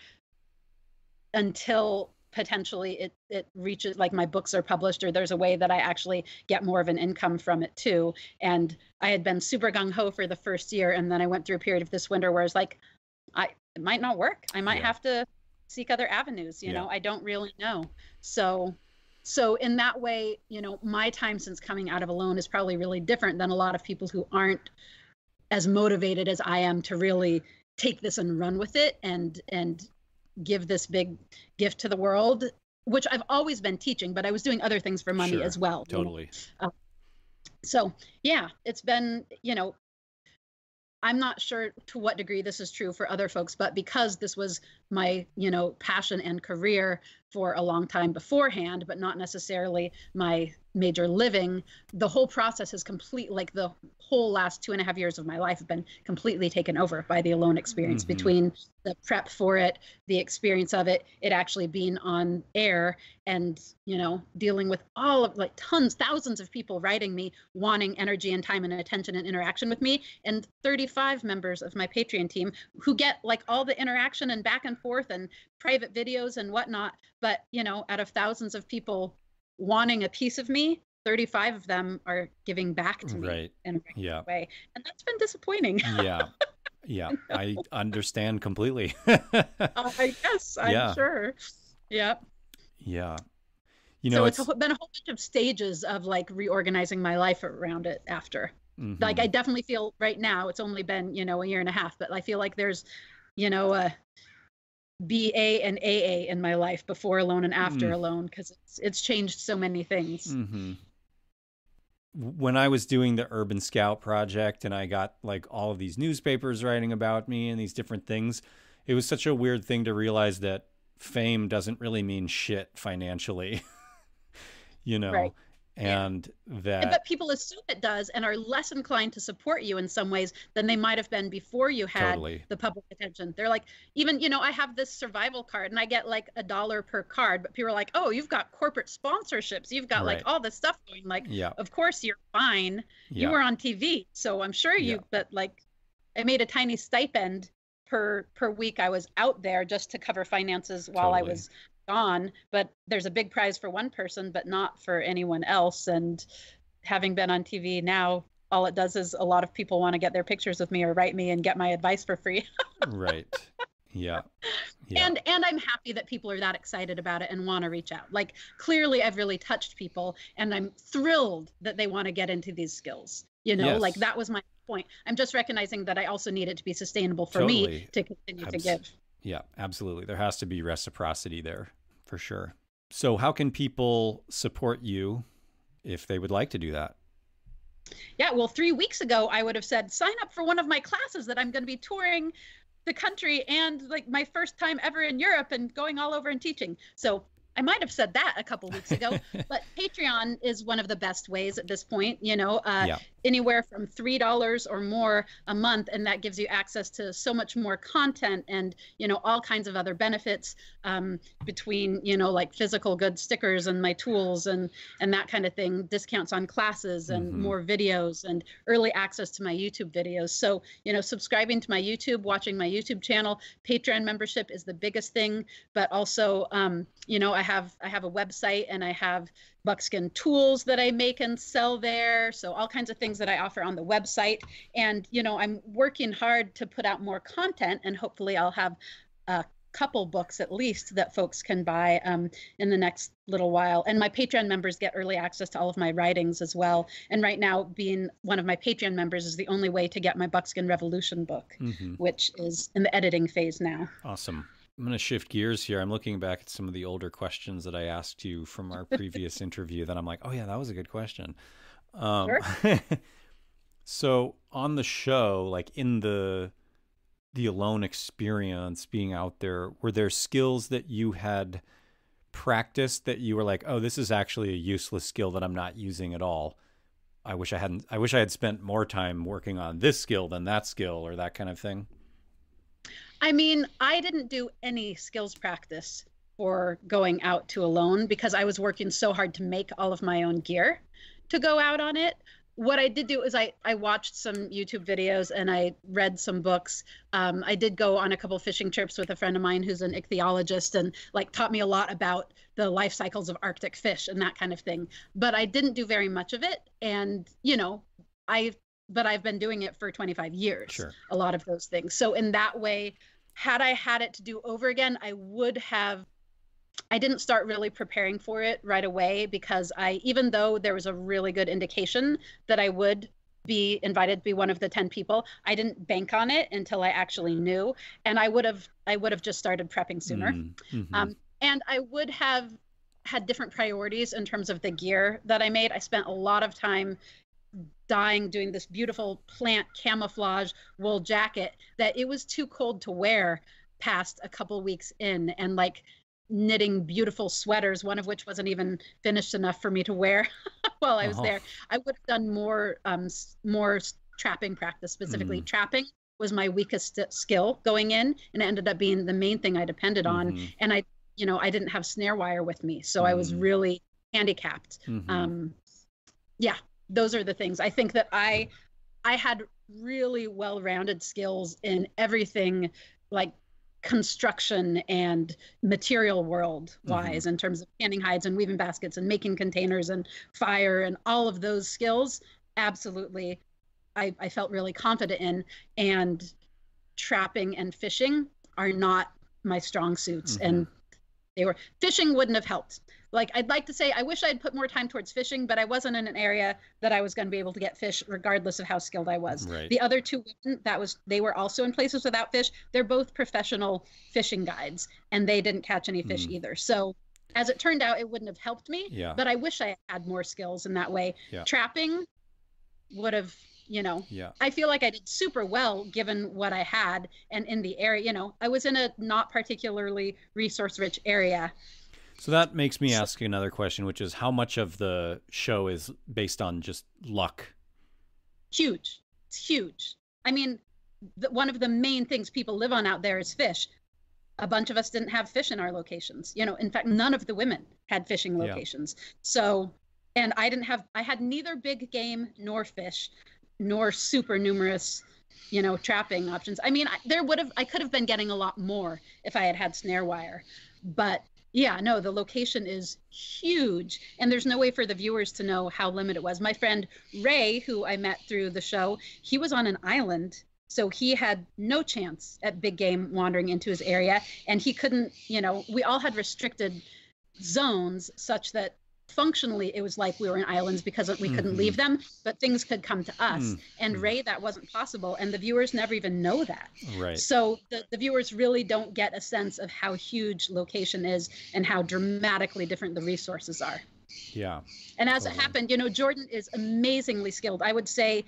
until potentially it reaches, like my books are published, or there's a way that I actually get more of an income from it too. And I had been super gung-ho for the first year, and then I went through a period of this winter where it's like, it might not work. I might have to seek other avenues, you know. I don't really know. So in that way, my time since coming out of alone is probably really different than a lot of people who aren't as motivated as I am to really take this and run with it and give this big gift to the world, which I've always been teaching, but I was doing other things for money as well. Totally. So yeah, it's been, I'm not sure to what degree this is true for other folks, but because this was my, passion and career for a long time beforehand, but not necessarily my major living, the whole process has like the whole last 2.5 years of my life have been completely taken over by the alone experience, between the prep for it, the experience of it actually being on air, and, dealing with all of like thousands of people writing me, wanting energy and time and attention and interaction with me, and 35 members of my Patreon team who get like all the interaction and back and forth and private videos and whatnot. But, out of thousands of people wanting a piece of me, 35 of them are giving back to me in a regular way. And that's been disappointing. Yeah, I understand completely. I guess, I'm sure. Yep. Yeah. So it's been a whole bunch of stages of like reorganizing my life around it after. Like I definitely feel right now, it's only been, a year and a half, but I feel like there's, a BA and AA in my life, before alone and after alone, because it's changed so many things. When I was doing the Urban Scout project and I got like all of these newspapers writing about me and these different things, it was such a weird thing to realize that fame doesn't really mean shit financially, and but people assume it does and are less inclined to support you in some ways than they might have been before you had the public attention. They're like, even, I have this survival card and I get like $1 per card, but people are like, oh, you've got corporate sponsorships, you've got like all this stuff going, like, of course you're fine. You were on TV, so I'm sure but like I made a tiny stipend per week I was out there just to cover finances while I was gone, but there's a big prize for one person but not for anyone else. And having been on TV now, all it does is a lot of people want to get their pictures with me or write me and get my advice for free. Yeah. And I'm happy that people are that excited about it and want to reach out. Like clearly I've really touched people, and I'm thrilled that they want to get into these skills. Like that was my point. I'm just recognizing that I also need it to be sustainable for me to continue to give. Yeah, absolutely. There has to be reciprocity there, for sure. So how can people support you if they would like to do that? Yeah, well, 3 weeks ago, I would have said, sign up for one of my classes that I'm going to be touring the country, and like my first time ever in Europe and going all over and teaching. So I might have said that a couple weeks ago, but Patreon is one of the best ways at this point, anywhere from $3 or more a month. And that gives you access to so much more content and, all kinds of other benefits between, like physical goods, stickers and my tools and that kind of thing, discounts on classes and more videos and early access to my YouTube videos. So, subscribing to my YouTube, watching my YouTube channel, Patreon membership is the biggest thing, but also, I have a website and I have buckskin tools that I make and sell there. So all kinds of things that I offer on the website. And, I'm working hard to put out more content, and hopefully I'll have a couple books at least that folks can buy in the next little while. And my Patreon members get early access to all of my writings as well. And right now, being one of my Patreon members is the only way to get my Buckskin Revolution book, which is in the editing phase now. Awesome. I'm going to shift gears here. I'm looking back at some of the older questions that I asked you from our previous interview that I'm like, oh yeah, that was a good question. Sure. So on the show, like in the the alone experience being out there, were there skills that you had practiced that you were like, oh, this is actually a useless skill that I'm not using at all? I wish I had spent more time working on this skill than that skill, or that kind of thing. I mean, I didn't do any skills practice for going out to alone because I was working so hard to make all of my own gear to go out on it. What I did do is I watched some YouTube videos and I read some books. I did go on a couple fishing trips with a friend of mine who's an ichthyologist and like taught me a lot about the life cycles of Arctic fish and that kind of thing. But I didn't do very much of it. And, you know, but I've been doing it for 25 years, Sure. A lot of those things. So in that way, had I had it to do over again, I didn't start really preparing for it right away because even though there was a really good indication that I would be invited to be one of the 10 people, I didn't bank on it until I actually knew. And I would have just started prepping sooner. Mm-hmm. And I would have had different priorities in terms of the gear that I made. I spent a lot of time doing this beautiful plant camouflage wool jacket that it was too cold to wear past a couple weeks in, and like knitting beautiful sweaters, one of which wasn't even finished enough for me to wear while I was there. I would have done more trapping practice, specifically. Trapping was my weakest skill going in, and it ended up being the main thing I depended on. And I didn't have snare wire with me, so I was really handicapped. Yeah, those are the things. I think that I had really well-rounded skills in everything, like construction and material world wise, in terms of canning hides and weaving baskets and making containers and fire and all of those skills. Absolutely, I felt really confident in. And trapping and fishing are not my strong suits. And fishing wouldn't have helped. Like, I'd like to say, I wish I'd put more time towards fishing, but I wasn't in an area that I was going to be able to get fish regardless of how skilled I was. Right. The other two women, they were also in places without fish. They're both professional fishing guides, and they didn't catch any fish either. So as it turned out, it wouldn't have helped me, but I wish I had more skills in that way. Trapping would have, I feel like I did super well given what I had. And in the area, I was in a not particularly resource-rich area. So that makes me ask another question, which is how much of the show is based on just luck? Huge. It's huge. I mean, one of the main things people live on out there is fish. A bunch of us didn't have fish in our locations. In fact, none of the women had fishing locations. So, and I had neither big game nor fish, nor super numerous, trapping options. I mean, I could have been getting a lot more if I had had snare wire, but yeah, no, the location is huge, and there's no way for the viewers to know how limited it was. My friend Ray, who I met through the show, he was on an island, so he had no chance at big game wandering into his area, and he couldn't, we all had restricted zones such that functionally it was like we were in islands because we couldn't leave them, but things could come to us. And Ray, that wasn't possible, and the viewers never even know that. Right. So the viewers really don't get a sense of how huge location is and how dramatically different the resources are. Yeah. And as it happened, Jordan is amazingly skilled. I would say,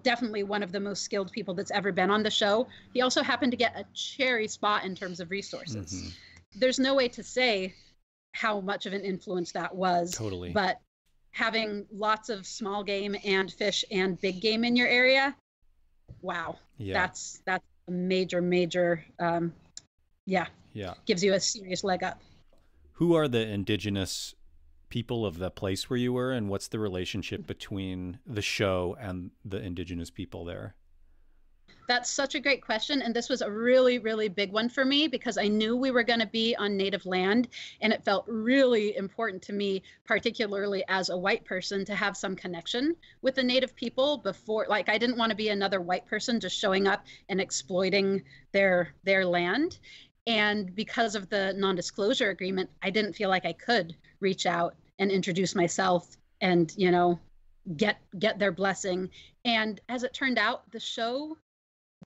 definitely one of the most skilled people that's ever been on the show. He also happened to get a cherry spot in terms of resources. There's no way to say how much of an influence that was. Totally. But having lots of small game and fish and big game in your area, wow. Yeah. That's a major, gives you a serious leg up. Who are the indigenous people of the place where you were, and what's the relationship between the show and the indigenous people there? That's such a great question. And this was a really, really big one for me because I knew we were going to be on native land. And it felt really important to me, particularly as a white person, to have some connection with the native people before, like, I didn't want to be another white person just showing up and exploiting their land. And because of the non-disclosure agreement, I didn't feel like I could reach out and introduce myself and, get their blessing. And as it turned out, the show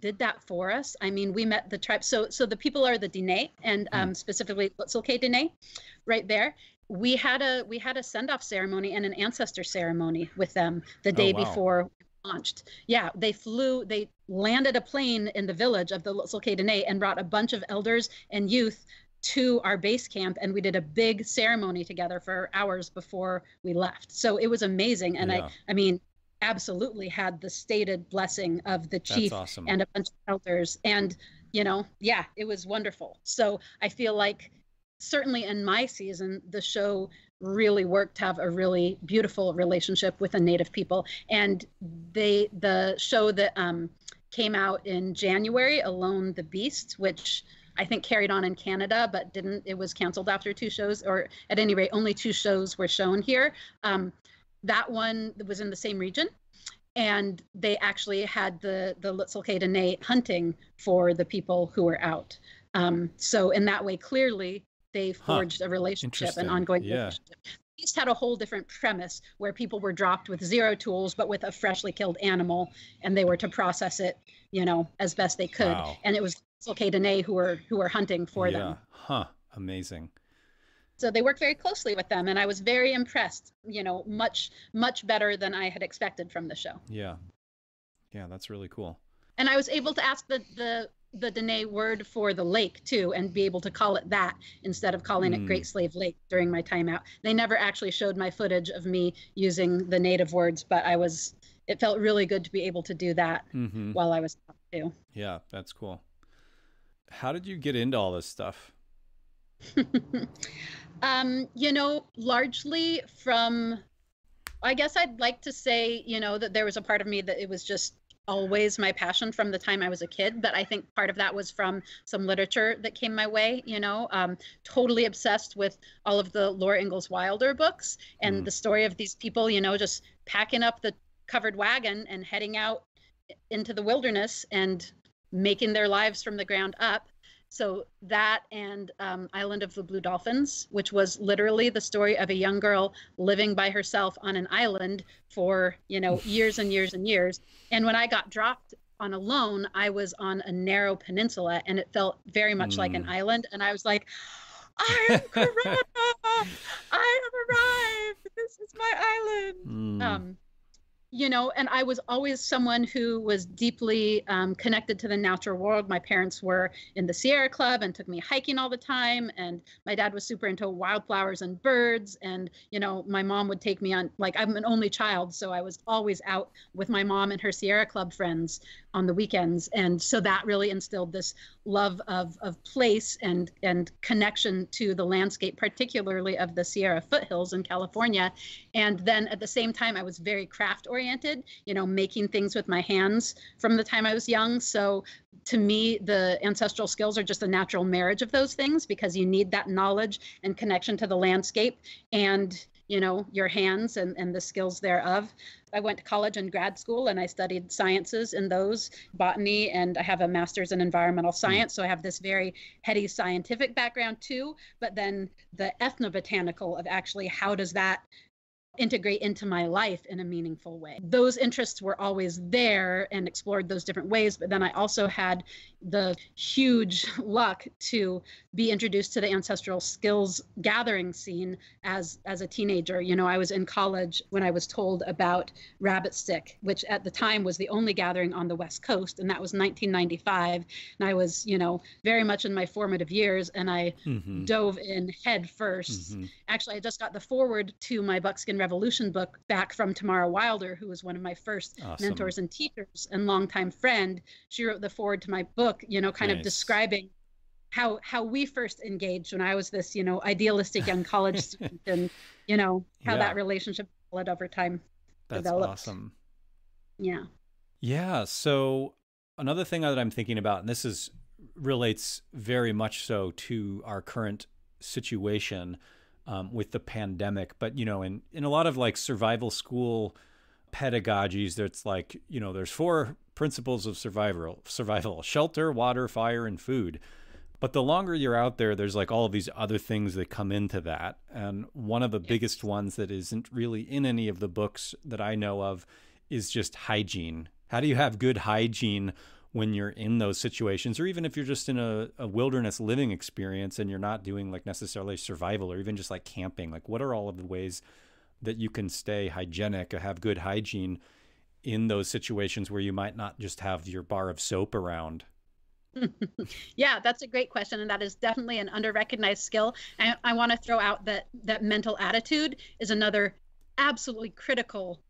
did that for us. I mean, we met the tribe. So the people are the Diné, and specifically Lutzelke Diné, right there. We had a send-off ceremony and an ancestor ceremony with them the day before we launched. Yeah, they landed a plane in the village of the Little Dene and brought a bunch of elders and youth to our base camp, and we did a big ceremony together for hours before we left. So it was amazing. And Yeah. I mean, absolutely had the stated blessing of the chief awesome. and a bunch of elders. And, yeah, it was wonderful. So I feel like certainly in my season, the show really worked to have a really beautiful relationship with the Native people. And the show that came out in January, Alone the Beast, which I think carried on in Canada, but didn't. It was canceled after 2 shows, or at any rate, only 2 shows were shown here. That one was in the same region, and they actually had the Little Dene hunting for the people who were out. So in that way, clearly, they forged a relationship, an ongoing relationship. Beast had a whole different premise where people were dropped with 0 tools, but with a freshly killed animal, and they were to process it, as best they could. Wow. And it was Little Dene who were hunting for them. Huh. Amazing. So they worked very closely with them, and I was very impressed, much better than I had expected from the show. Yeah, that's really cool. And I was able to ask the Dene word for the lake too, and be able to call it that instead of calling it Great Slave Lake during my time out. They never actually showed my footage of me using the native words, but it felt really good to be able to do that while I was out too. Yeah, that's cool. How did you get into all this stuff? Largely from, I guess I'd like to say, that there was a part of me that it was just always my passion from the time I was a kid. But I think part of that was from some literature that came my way, totally obsessed with all of the Laura Ingalls Wilder books and the story of these people, just packing up the covered wagon and heading out into the wilderness and making their lives from the ground up. So that and Island of the Blue Dolphins, which was literally the story of a young girl living by herself on an island for, years and years and years. And when I got dropped on Alone, I was on a narrow peninsula, and it felt very much like an island. And I was like, I am Corona! I have arrived! This is my island! And I was always someone who was deeply connected to the natural world. My parents were in the Sierra Club and took me hiking all the time. And my dad was super into wildflowers and birds. And, my mom would take me on, I'm an only child, so I was always out with my mom and her Sierra Club friends on the weekends. And so that really instilled this love of place and connection to the landscape, particularly of the Sierra foothills in California. And then at the same time, I was very craft oriented, making things with my hands from the time I was young. So to me, the ancestral skills are just a natural marriage of those things, because you need that knowledge and connection to the landscape and, your hands and the skills thereof. I went to college and grad school, and I studied sciences in those, botany, and I have a master's in environmental science. So I have this very heady scientific background too, but then the ethnobotanical of actually how does that integrate into my life in a meaningful way. Those interests were always there and explored those different ways. But then I also had the huge luck to be introduced to the ancestral skills gathering scene as a teenager. I was in college when I was told about Rabbit Stick, which at the time was the only gathering on the West Coast. And that was 1995. And I was, very much in my formative years, and I dove in head first. Actually, I just got the foreword to my Buckskin Revolution book back from Tamara Wilder, who was one of my first mentors and teachers and longtime friend. She wrote the foreword to my book, kind of describing how we first engaged when I was this, idealistic young college student, and, how that relationship led over time. That's developed. Awesome. Yeah. Yeah. So another thing that I'm thinking about, and this relates very much so to our current situation with the pandemic, but in a lot of survival school pedagogies, there's there's 4 principles of survival: shelter, water, fire, and food. But the longer you're out there, there's all of these other things that come into that. And one of the biggest ones that isn't really in any of the books that I know of is just hygiene. How do you have good hygiene when you're in those situations, or even if you're just in a wilderness living experience and you're not doing necessarily survival, or even just camping? What are all of the ways that you can stay hygienic or have good hygiene in those situations where you might not just have your bar of soap around? Yeah, that's a great question. And that is definitely an under-recognized skill. And I want to throw out that mental attitude is another absolutely critical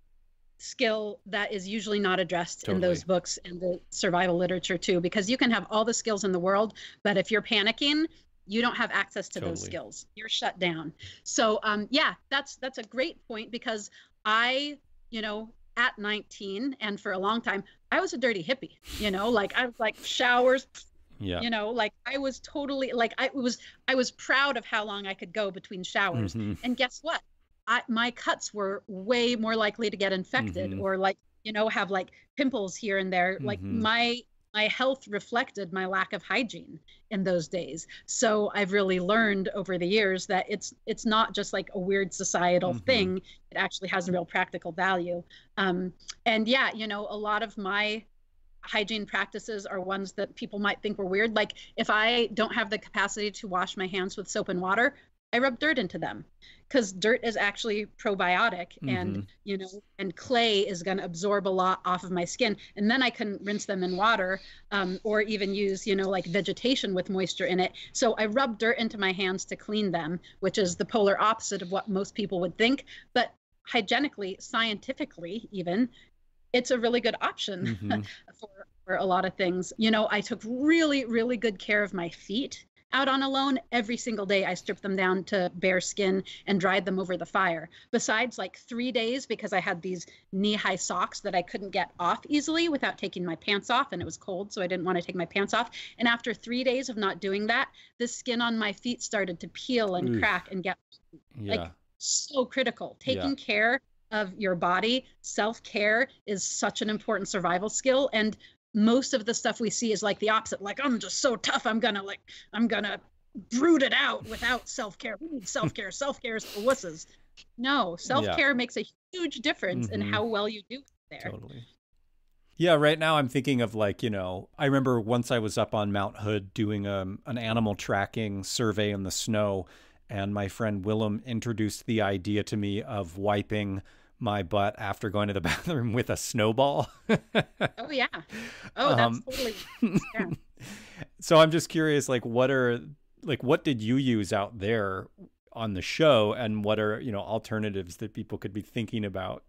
skill that is usually not addressed in those books and the survival literature too, because you can have all the skills in the world, but if you're panicking, you don't have access to those skills. You're shut down. So yeah, that's a great point, because I, at 19 and for a long time, I was a dirty hippie, like I was like showers, like I was totally like, I was proud of how long I could go between showers. And guess what? My cuts were way more likely to get infected or like, have like pimples here and there. Like my health reflected my lack of hygiene in those days. So I've really learned over the years that it's not just like a weird societal thing. It actually has a real practical value. And yeah, a lot of my hygiene practices are ones that people might think were weird. Like if I don't have the capacity to wash my hands with soap and water, I rub dirt into them, because dirt is actually probiotic and, and clay is going to absorb a lot off of my skin. And then I can rinse them in water or even use, like vegetation with moisture in it. So I rub dirt into my hands to clean them, which is the polar opposite of what most people would think. But hygienically, scientifically, even, it's a really good option for a lot of things. I took really, really good care of my feet out on a lone. Every single day I stripped them down to bare skin and dried them over the fire. Besides like 3 days, because I had these knee-high socks that I couldn't get off easily without taking my pants off, and it was cold, so I didn't want to take my pants off. And after 3 days of not doing that, the skin on my feet started to peel and crack and get like so critical. Taking care of your body, self-care, is such an important survival skill. And most of the stuff we see is like the opposite. Like, I'm just so tough, I'm gonna brood it out without self-care. We need self-care. Self-care is for wusses. No, self-care makes a huge difference in how well you do there. Totally. Yeah, right now I'm thinking of like, I remember once I was up on Mount Hood doing an animal tracking survey in the snow, and my friend Willem introduced the idea to me of wiping my butt after going to the bathroom with a snowball. Oh yeah. Oh, that's totally. Yeah. So I'm just curious, like, what did you use out there on the show, and what are, alternatives that people could be thinking about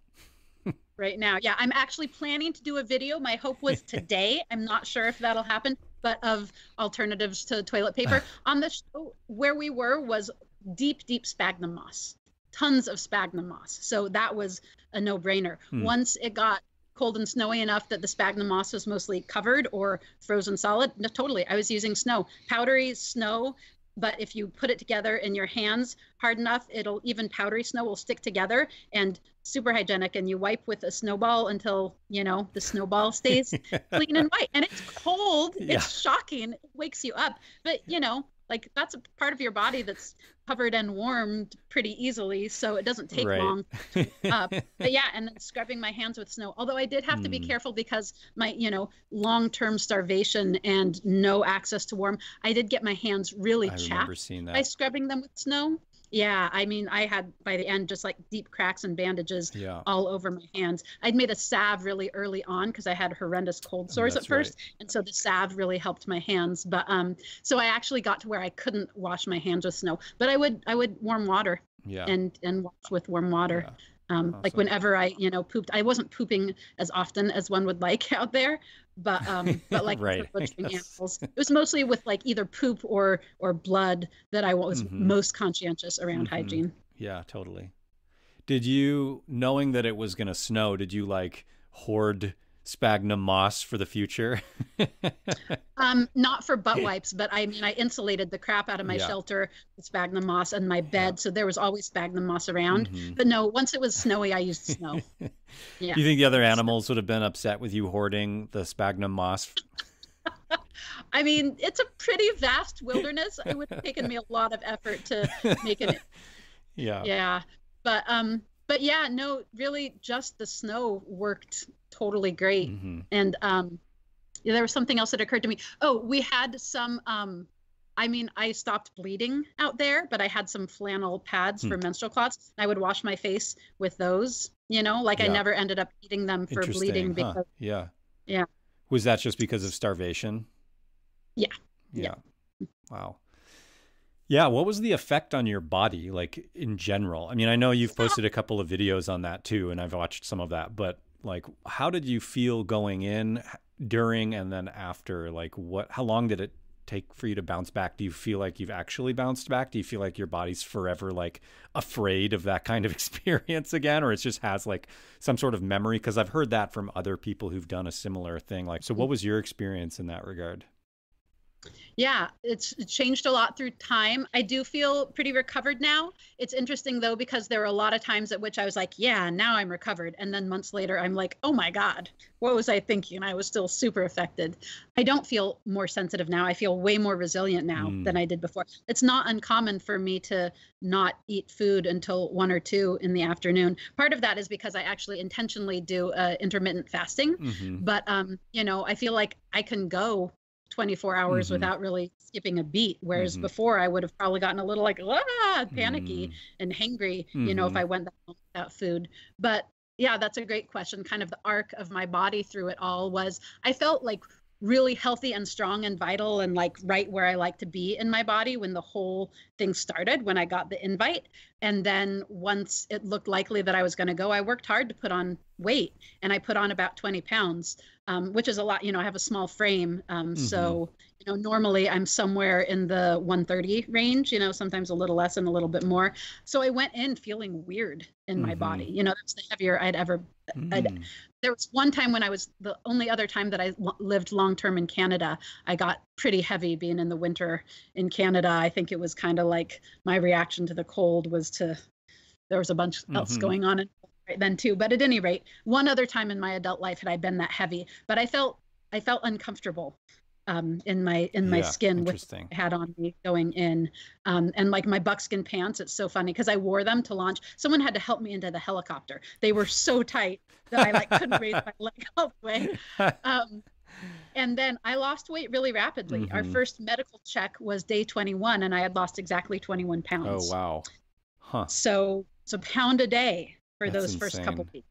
right now? Yeah, I'm actually planning to do a video. My hope was today. I'm not sure if that'll happen, but of alternatives to toilet paper. On the show where we were was deep, deep sphagnum moss. Tons of sphagnum moss. So that was a no-brainer. Once it got cold and snowy enough that the sphagnum moss was mostly covered or frozen solid, no, totally, I was using snow. Powdery snow, but if you put it together in your hands hard enough, even powdery snow will stick together, and super hygienic. And you wipe with a snowball until, the snowball stays clean and white. And it's cold. Yeah. It's shocking. It wakes you up. But, like that's a part of your body that's covered and warmed pretty easily, so it doesn't take long to wake up. But yeah, and then scrubbing my hands with snow. Although I did have to be careful because my, long-term starvation and no access to warm, I did get my hands really chapped by scrubbing them with snow. Yeah, I mean, I had by the end just like deep cracks and bandages all over my hands. I'd made a salve really early on because I had horrendous cold sores at first, and so the salve really helped my hands. But so I actually got to where I couldn't wash my hands with snow, but I would warm water and wash with warm water. Awesome. Like whenever I pooped, I wasn't pooping as often as one would like out there, but like for butchering animals, it was mostly with like either poop or blood that I was most conscientious around hygiene. Yeah, totally. Did you, knowing that it was going to snow, did you like hoard sphagnum moss for the future? Not for butt wipes, but I mean, I insulated the crap out of my shelter with sphagnum moss and my bed, so there was always sphagnum moss around. But no, once it was snowy, I used snow. Yeah. Do you think the other animals would have been upset with you hoarding the sphagnum moss? I mean, it's a pretty vast wilderness. It would have taken me a lot of effort to make it. Yeah. But yeah, no, really just the snow worked totally great. And there was something else that occurred to me. Oh, we had some I mean, I stopped bleeding out there, but I had some flannel pads for menstrual clots. I would wash my face with those, like I Yeah. never ended up eating them for bleeding Huh. because, Yeah. yeah. Was that just because of starvation? Yeah. Yeah. Wow. Yeah. What was the effect on your body, like in general? I mean, I know you've posted a couple of videos on that too, and I've watched some of that, but like, how did you feel going in, during, and then after? Like, how long did it take for you to bounce back? Do you feel like you've actually bounced back? Do you feel like your body's forever like afraid of that kind of experience again, or it just has like some sort of memory? Because I've heard that from other people who've done a similar thing. Like, so what was your experience in that regard? Yeah, it's changed a lot through time. I do feel pretty recovered now. It's interesting though, because there were a lot of times at which I was like, yeah, now I'm recovered. And then months later, I'm like, oh my God, what was I thinking? I was still super affected. I don't feel more sensitive now. I feel way more resilient now than I did before. It's not uncommon for me to not eat food until 1 or 2 in the afternoon. Part of that is because I actually intentionally do intermittent fasting. But, I feel like I can go 24 hours without really skipping a beat. Whereas before I would have probably gotten a little like, panicky and hangry, if I went that long without food. But yeah, that's a great question. Kind of the arc of my body through it all was I felt like really healthy and strong and vital and like right where I like to be in my body when the whole thing started, when I got the invite. And then once it looked likely that I was going to go, I worked hard to put on weight, and I put on about 20 pounds, which is a lot. I have a small frame. So, normally I'm somewhere in the 130 range, sometimes a little less and a little bit more. So I went in feeling weird in my body. That's the heavier I'd ever. There was one time when the only other time that I lived long-term in Canada, I got pretty heavy being in the winter in Canada. I think it was kind of like my reaction to the cold was there was a bunch else going on right then too. But at any rate, one other time in my adult life had I been that heavy, but I felt uncomfortable in my skin with what I had on me going in. And like my buckskin pants, it's so funny because I wore them to launch. Someone had to help me into the helicopter. They were so tight that I like couldn't raise my leg all the way. And then I lost weight really rapidly. Our first medical check was day 21, and I had lost exactly 21 pounds. Oh, wow. Huh. So it's a pound a day for those first couple weeks.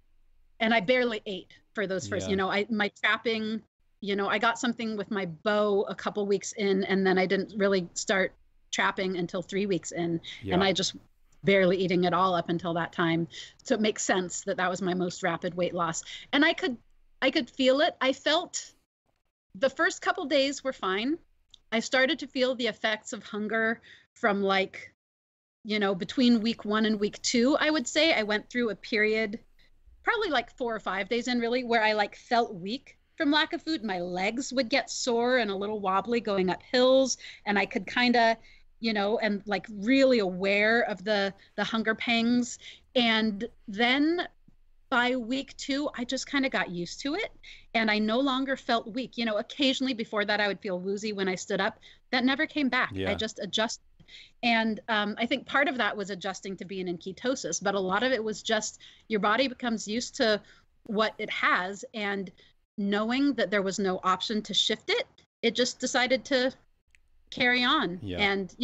And I barely ate for those first, my trapping, I got something with my bow a couple weeks in, and then I didn't really start trapping until 3 weeks in. Yeah. And I just barely eating at all up until that time. So it makes sense that was my most rapid weight loss. And I could feel it. I felt the first couple days were fine. I started to feel the effects of hunger from between week 1 and week 2, I would say. I went through a period, probably like 4 or 5 days in really, where I felt weak from lack of food. My legs would get sore and a little wobbly going up hills, and I could kind of, and like really aware of the hunger pangs. And then by week 2, I just kind of got used to it, and I no longer felt weak. Occasionally before that I would feel woozy when I stood up. That never came back. Yeah. I just adjusted. And I think part of that was adjusting to being in ketosis, but a lot of it was just your body becomes used to what it has, and knowing that there was no option to shift it, it just decided to carry on. Yeah. And,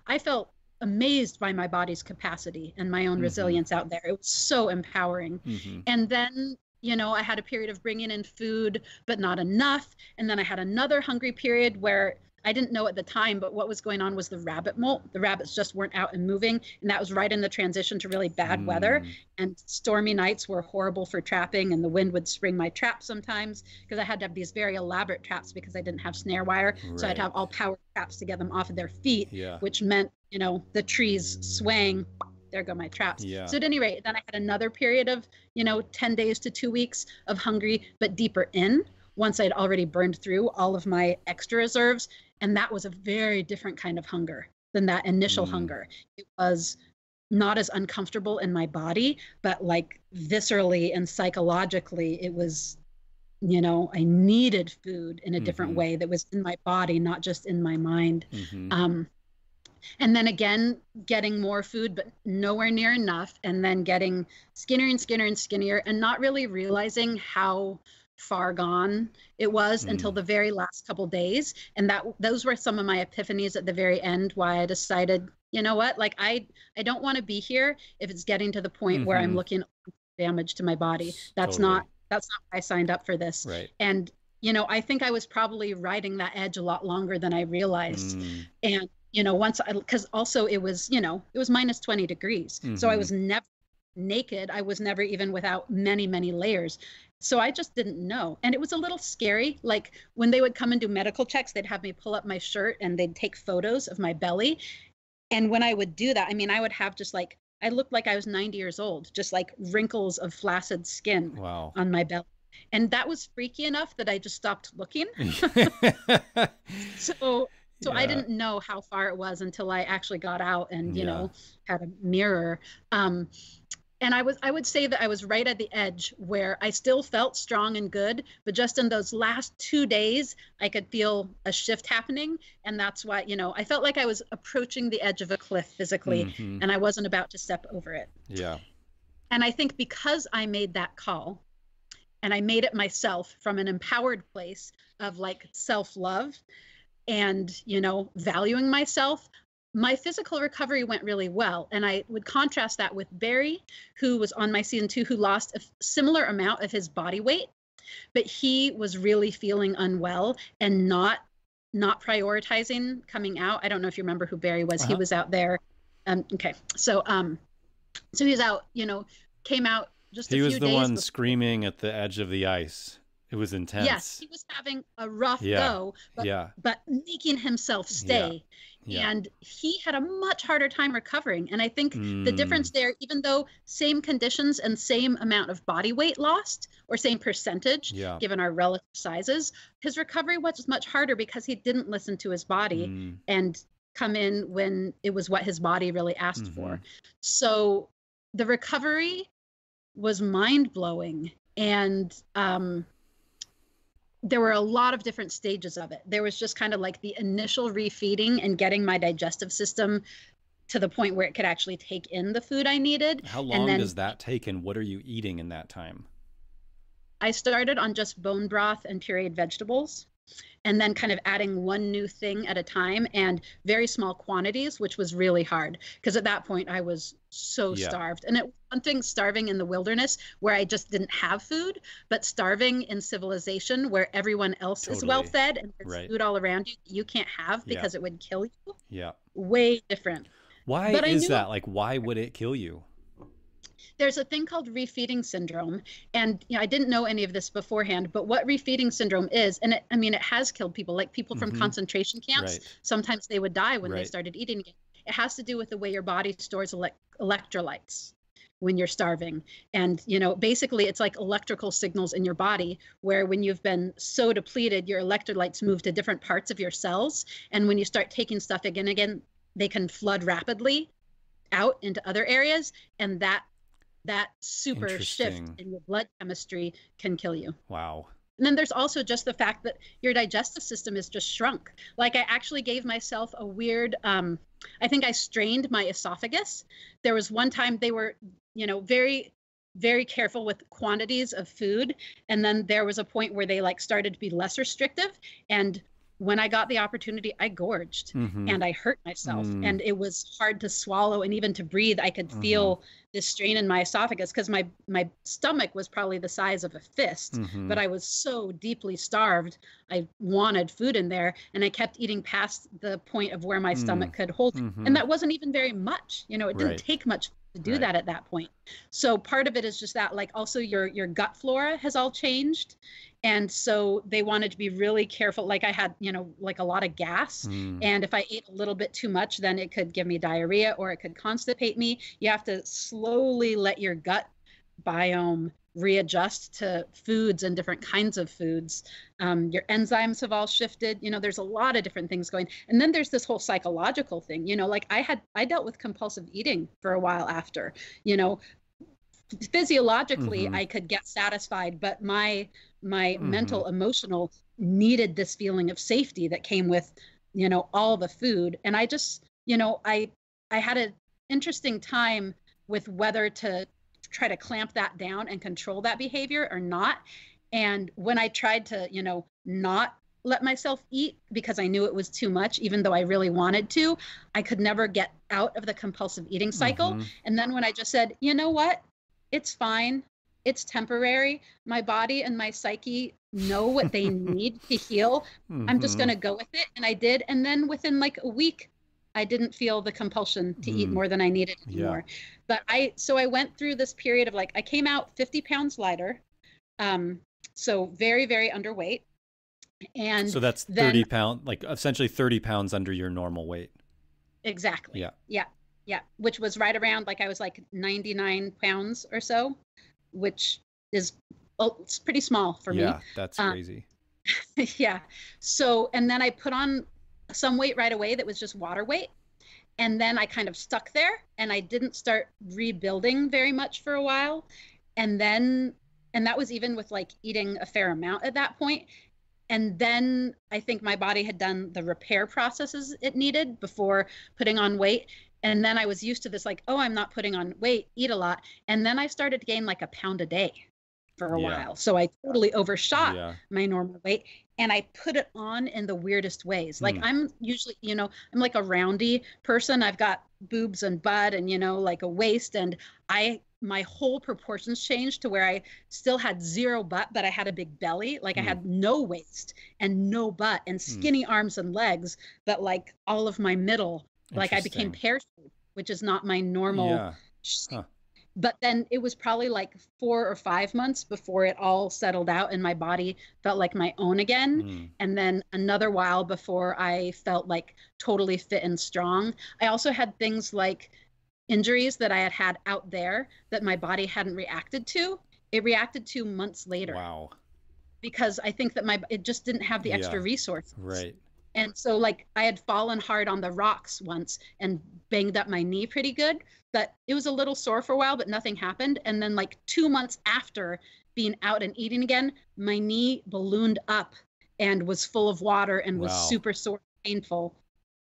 I felt amazed by my body's capacity and my own resilience out there. It was so empowering. And then, I had a period of bringing in food, but not enough. And then I had another hungry period where I didn't know at the time, but what was going on was the rabbit molt. The rabbits just weren't out and moving. And that was right in the transition to really bad weather. And stormy nights were horrible for trapping, and the wind would spring my traps sometimes, because I had to have these very elaborate traps because I didn't have snare wire. Right. So I'd have all power traps to get them off of their feet, which meant, the trees swaying. There go my traps. Yeah. So at any rate, then I had another period of, 10 days to 2 weeks of hungry, but deeper in, once I'd already burned through all of my extra reserves. And that was a very different kind of hunger than that initial hunger. It was not as uncomfortable in my body, but like viscerally and psychologically, it was, I needed food in a different way that was in my body, not just in my mind. And then again, getting more food, but nowhere near enough. And then getting skinnier and skinnier and skinnier, and not really realizing how far gone it was until the very last couple days. And those were some of my epiphanies at the very end, why I decided, you know what, like I don't want to be here if it's getting to the point where I'm looking at damage to my body. That's Totally. not why I signed up for this. Right. And, you know, I think I was probably riding that edge a lot longer than I realized. And, you know, because also it was, you know, it was minus 20 degrees. So I was never naked. I was never even without many, many layers. So I just didn't know. And it was a little scary. Like when they would come and do medical checks, they'd have me pull up my shirt and they'd take photos of my belly. And when I would do that, I mean, I would have just like, I looked like I was 90 years old, just like wrinkles of flaccid skin on my belly. And that was freaky enough that I just stopped looking. So I didn't know how far it was until I actually got out and, you know, had a mirror. And I would say that I was right at the edge where I still felt strong and good, but just in those last 2 days, I could feel a shift happening. And that's why, you know, I felt like I was approaching the edge of a cliff physically, and I wasn't about to step over it. Yeah. And I think because I made that call and I made it myself from an empowered place of like self-love and, you know, valuing myself, my physical recovery went really well. And I would contrast that with Barry, who was on my season 2, who lost a similar amount of his body weight, but he was really feeling unwell and not prioritizing coming out. I don't know if you remember who Barry was. He was out there. Okay. So he was out, you know, came out just a few days. He was the one screaming at the edge of the ice. It was intense. Yes, he was having a rough go, but making himself stay. And he had a much harder time recovering. And I think the difference there, even though same conditions and same amount of body weight lost, or same percentage, given our relative sizes, his recovery was much harder because he didn't listen to his body and come in when it was what his body really asked for. So the recovery was mind-blowing. And there were a lot of different stages of it. There was just kind of like the initial refeeding and getting my digestive system to the point where it could actually take in the food I needed. How long does that take, and what are you eating in that time? I started on just bone broth and pureed vegetables, and then kind of adding one new thing at a time and very small quantities, which was really hard because at that point I was so starved. And one thing, starving in the wilderness where I just didn't have food, but starving in civilization where everyone else is well fed and there's food all around you can't have because it would kill you. Yeah. Way different. Why is that? Like, why would it kill you? There's a thing called refeeding syndrome. And you know, I didn't know any of this beforehand, but what refeeding syndrome is, and it has killed people, like people from concentration camps. Sometimes they would die when they started eating again. It has to do with the way your body stores electrolytes when you're starving. And, you know, basically it's like electrical signals in your body where when you've been so depleted, your electrolytes move to different parts of your cells. And when you start taking stuff again, they can flood rapidly out into other areas. And that super shift in your blood chemistry can kill you. Wow. And then there's also just the fact that your digestive system is just shrunk. Like I actually gave myself a weird, I think I strained my esophagus. There was one time they were, you know, very, very careful with quantities of food. And then there was a point where they like started to be less restrictive. And when I got the opportunity, I gorged and I hurt myself and it was hard to swallow and even to breathe. I could feel this strain in my esophagus because my stomach was probably the size of a fist, but I was so deeply starved. I wanted food in there and I kept eating past the point of where my stomach could hold it. And that wasn't even very much, you know, it didn't take much to do that at that point. So part of it is just that, like also your gut flora has all changed. And so they wanted to be really careful. Like I had, you know, like a lot of gas. And if I ate a little bit too much, then it could give me diarrhea or it could constipate me. You have to slowly let your gut biome readjust to foods and different kinds of foods. Your enzymes have all shifted. You know, there's a lot of different things going. And then there's this whole psychological thing, you know, like I dealt with compulsive eating for a while after, you know, physiologically I could get satisfied, but my mental, emotional needed this feeling of safety that came with, you know, all the food. And I just, you know, I had an interesting time with whether to try to clamp that down and control that behavior or not. And when I tried to, not let myself eat because I knew it was too much, even though I really wanted to, I could never get out of the compulsive eating cycle. Mm-hmm. And then when I just said, you know what, it's fine, it's temporary, my body and my psyche know what they need to heal. I'm just going to go with it. And I did. And then within like a week, I didn't feel the compulsion to eat more than I needed anymore. But I went through this period of like, I came out 50 pounds lighter. So very, very underweight. And so that's 30 pounds, like essentially 30 pounds under your normal weight. Exactly. Yeah. Yeah. Yeah. Which was right around, like I was like 99 pounds or so, which is, it's pretty small for me. Yeah, that's crazy. Yeah. So, and then I put on some weight right away that was just water weight. And then I kind of stuck there and I didn't start rebuilding very much for a while. And that was even with like eating a fair amount at that point. And then I think my body had done the repair processes it needed before putting on weight. And then I was used to this, like, oh, I'm not putting on weight, eat a lot. And then I started to gain like a pound a day for a while. So I totally overshot my normal weight. And I put it on in the weirdest ways. Like I'm usually, I'm like a roundy person. I've got boobs and butt and, like a waist. And my whole proportions changed to where I still had zero butt, but I had a big belly. Like I had no waist and no butt and skinny arms and legs, but like all of my middle, like I became pear-shaped, which is not my normal shape. But then it was probably like 4 or 5 months before it all settled out and my body felt like my own again. And then another while before I felt like totally fit and strong. I also had things like injuries that I had had out there that my body hadn't reacted to. It reacted to months later. Wow. Because I think that it just didn't have the extra resources. Right. And so like I had fallen hard on the rocks once and banged up my knee pretty good, but it was a little sore for a while, but nothing happened. And then like 2 months after being out and eating again, my knee ballooned up and was full of water and was super sore, painful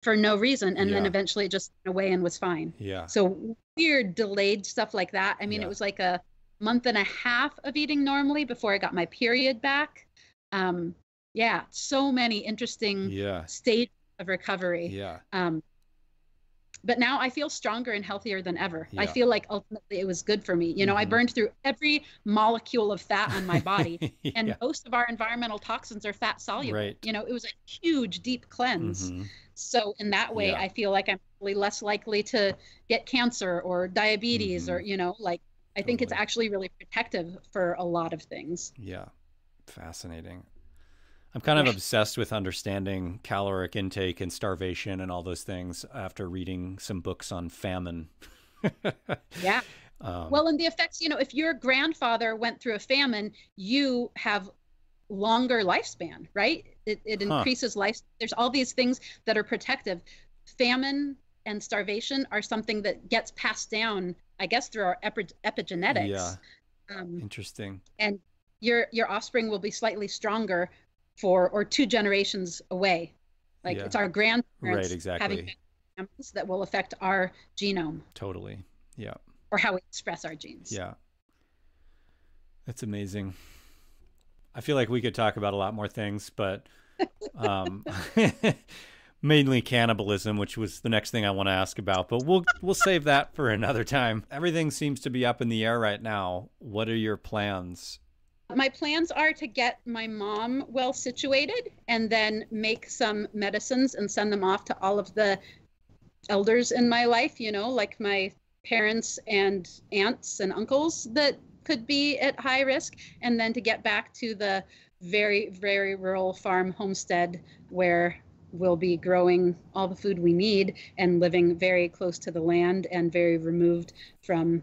for no reason. And then eventually it just went away and was fine. Yeah. So weird delayed stuff like that. I mean, it was like a month and a half of eating normally before I got my period back. So many interesting stages of recovery. Yeah. But now I feel stronger and healthier than ever. I feel like ultimately it was good for me. I burned through every molecule of fat on my body. And most of our environmental toxins are fat soluble. Right. It was a huge, deep cleanse. So in that way, I feel like I'm really less likely to get cancer or diabetes or, I think it's actually really protective for a lot of things. Yeah. Fascinating. I'm kind of obsessed with understanding caloric intake and starvation and all those things after reading some books on famine. Well, and the effects, if your grandfather went through a famine, you have longer lifespan, right? It increases life. There's all these things that are protective. Famine and starvation are something that gets passed down, I guess, through our epigenetics. Yeah. Interesting. And your offspring will be slightly stronger or 2 generations away. Like it's our grandparents having families that will affect our genome. Totally. Yeah. Or how we express our genes. Yeah. That's amazing. I feel like we could talk about a lot more things, but mainly cannibalism, which was the next thing I want to ask about, but we'll save that for another time. Everything seems to be up in the air right now. What are your plans? My plans are to get my mom well situated and then make some medicines and send them off to all of the elders in my life, like my parents and aunts and uncles that could be at high risk, and then to get back to the very, very rural farm homestead where we'll be growing all the food we need and living very close to the land and very removed from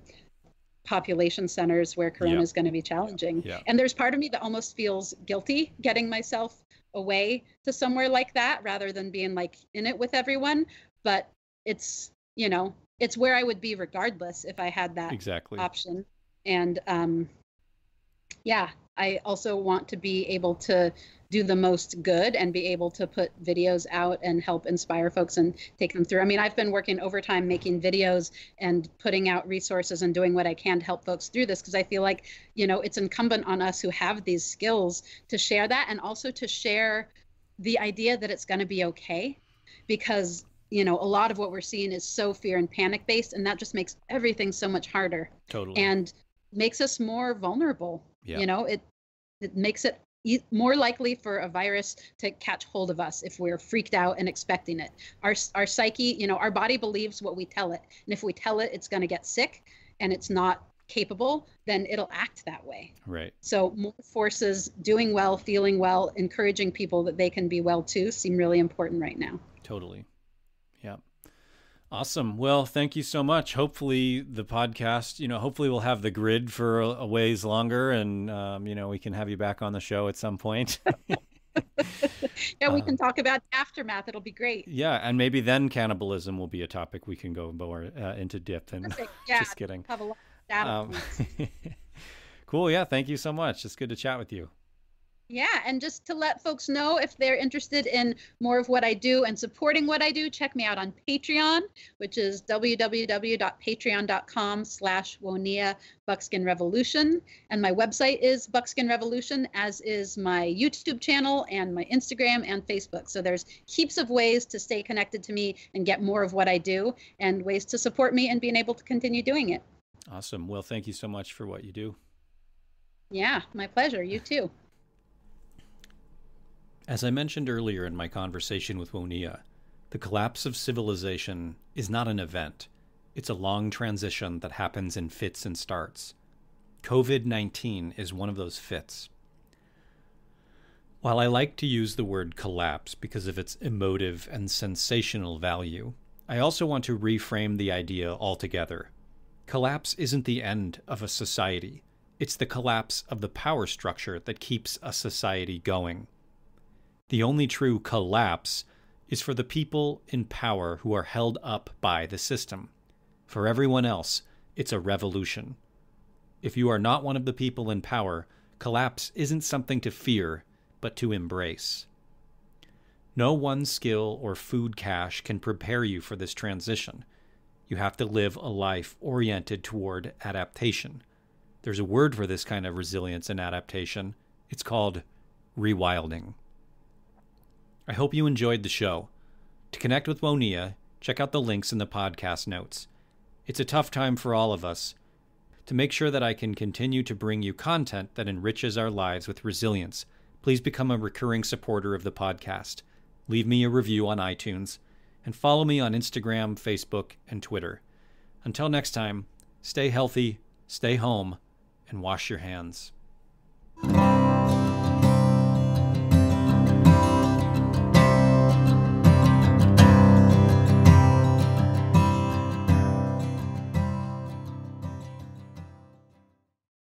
population centers where corona is going to be challenging. And there's part of me that almost feels guilty getting myself away to somewhere like that rather than being like in it with everyone. But it's, it's where I would be regardless if I had that option. And Yeah, I also want to be able to do the most good and be able to put videos out and help inspire folks and take them through. I mean, I've been working overtime making videos and putting out resources and doing what I can to help folks through this because I feel like, it's incumbent on us who have these skills to share that and also to share the idea that it's going to be okay because a lot of what we're seeing is so fear and panic based, and that just makes everything so much harder. Totally. And makes us more vulnerable. Yeah. It makes it more likely for a virus to catch hold of us if we're freaked out and expecting it. Our psyche, our body believes what we tell it. And if we tell it it's going to get sick and it's not capable, then it'll act that way. Right. So more forces, doing well, feeling well, encouraging people that they can be well too, seem really important right now. Totally. Yeah. Awesome. Well, thank you so much. Hopefully the podcast, hopefully we'll have the grid for a ways longer and, we can have you back on the show at some point. Yeah, we can talk about aftermath. It'll be great. Yeah. And maybe then cannibalism will be a topic we can go more into depth in. Yeah, just kidding. Have a lot of data points. Cool. Yeah. Thank you so much. It's good to chat with you. Yeah, and just to let folks know, if they're interested in more of what I do and supporting what I do, check me out on Patreon, which is www.patreon.com/Woniya Buckskin Revolution. And my website is Buckskin Revolution, as is my YouTube channel and my Instagram and Facebook. So there's heaps of ways to stay connected to me and get more of what I do and ways to support me and being able to continue doing it. Awesome. Well, thank you so much for what you do. Yeah, my pleasure. You too. As I mentioned earlier in my conversation with Woniya, the collapse of civilization is not an event. It's a long transition that happens in fits and starts. COVID-19 is one of those fits. While I like to use the word collapse because of its emotive and sensational value, I also want to reframe the idea altogether. Collapse isn't the end of a society. It's the collapse of the power structure that keeps a society going. The only true collapse is for the people in power who are held up by the system. For everyone else, it's a revolution. If you are not one of the people in power, collapse isn't something to fear, but to embrace. No one skill or food cache can prepare you for this transition. You have to live a life oriented toward adaptation. There's a word for this kind of resilience and adaptation. It's called rewilding. I hope you enjoyed the show. To connect with Woniya, check out the links in the podcast notes. It's a tough time for all of us. To make sure that I can continue to bring you content that enriches our lives with resilience, please become a recurring supporter of the podcast. Leave me a review on iTunes, and follow me on Instagram, Facebook, and Twitter. Until next time, stay healthy, stay home, and wash your hands.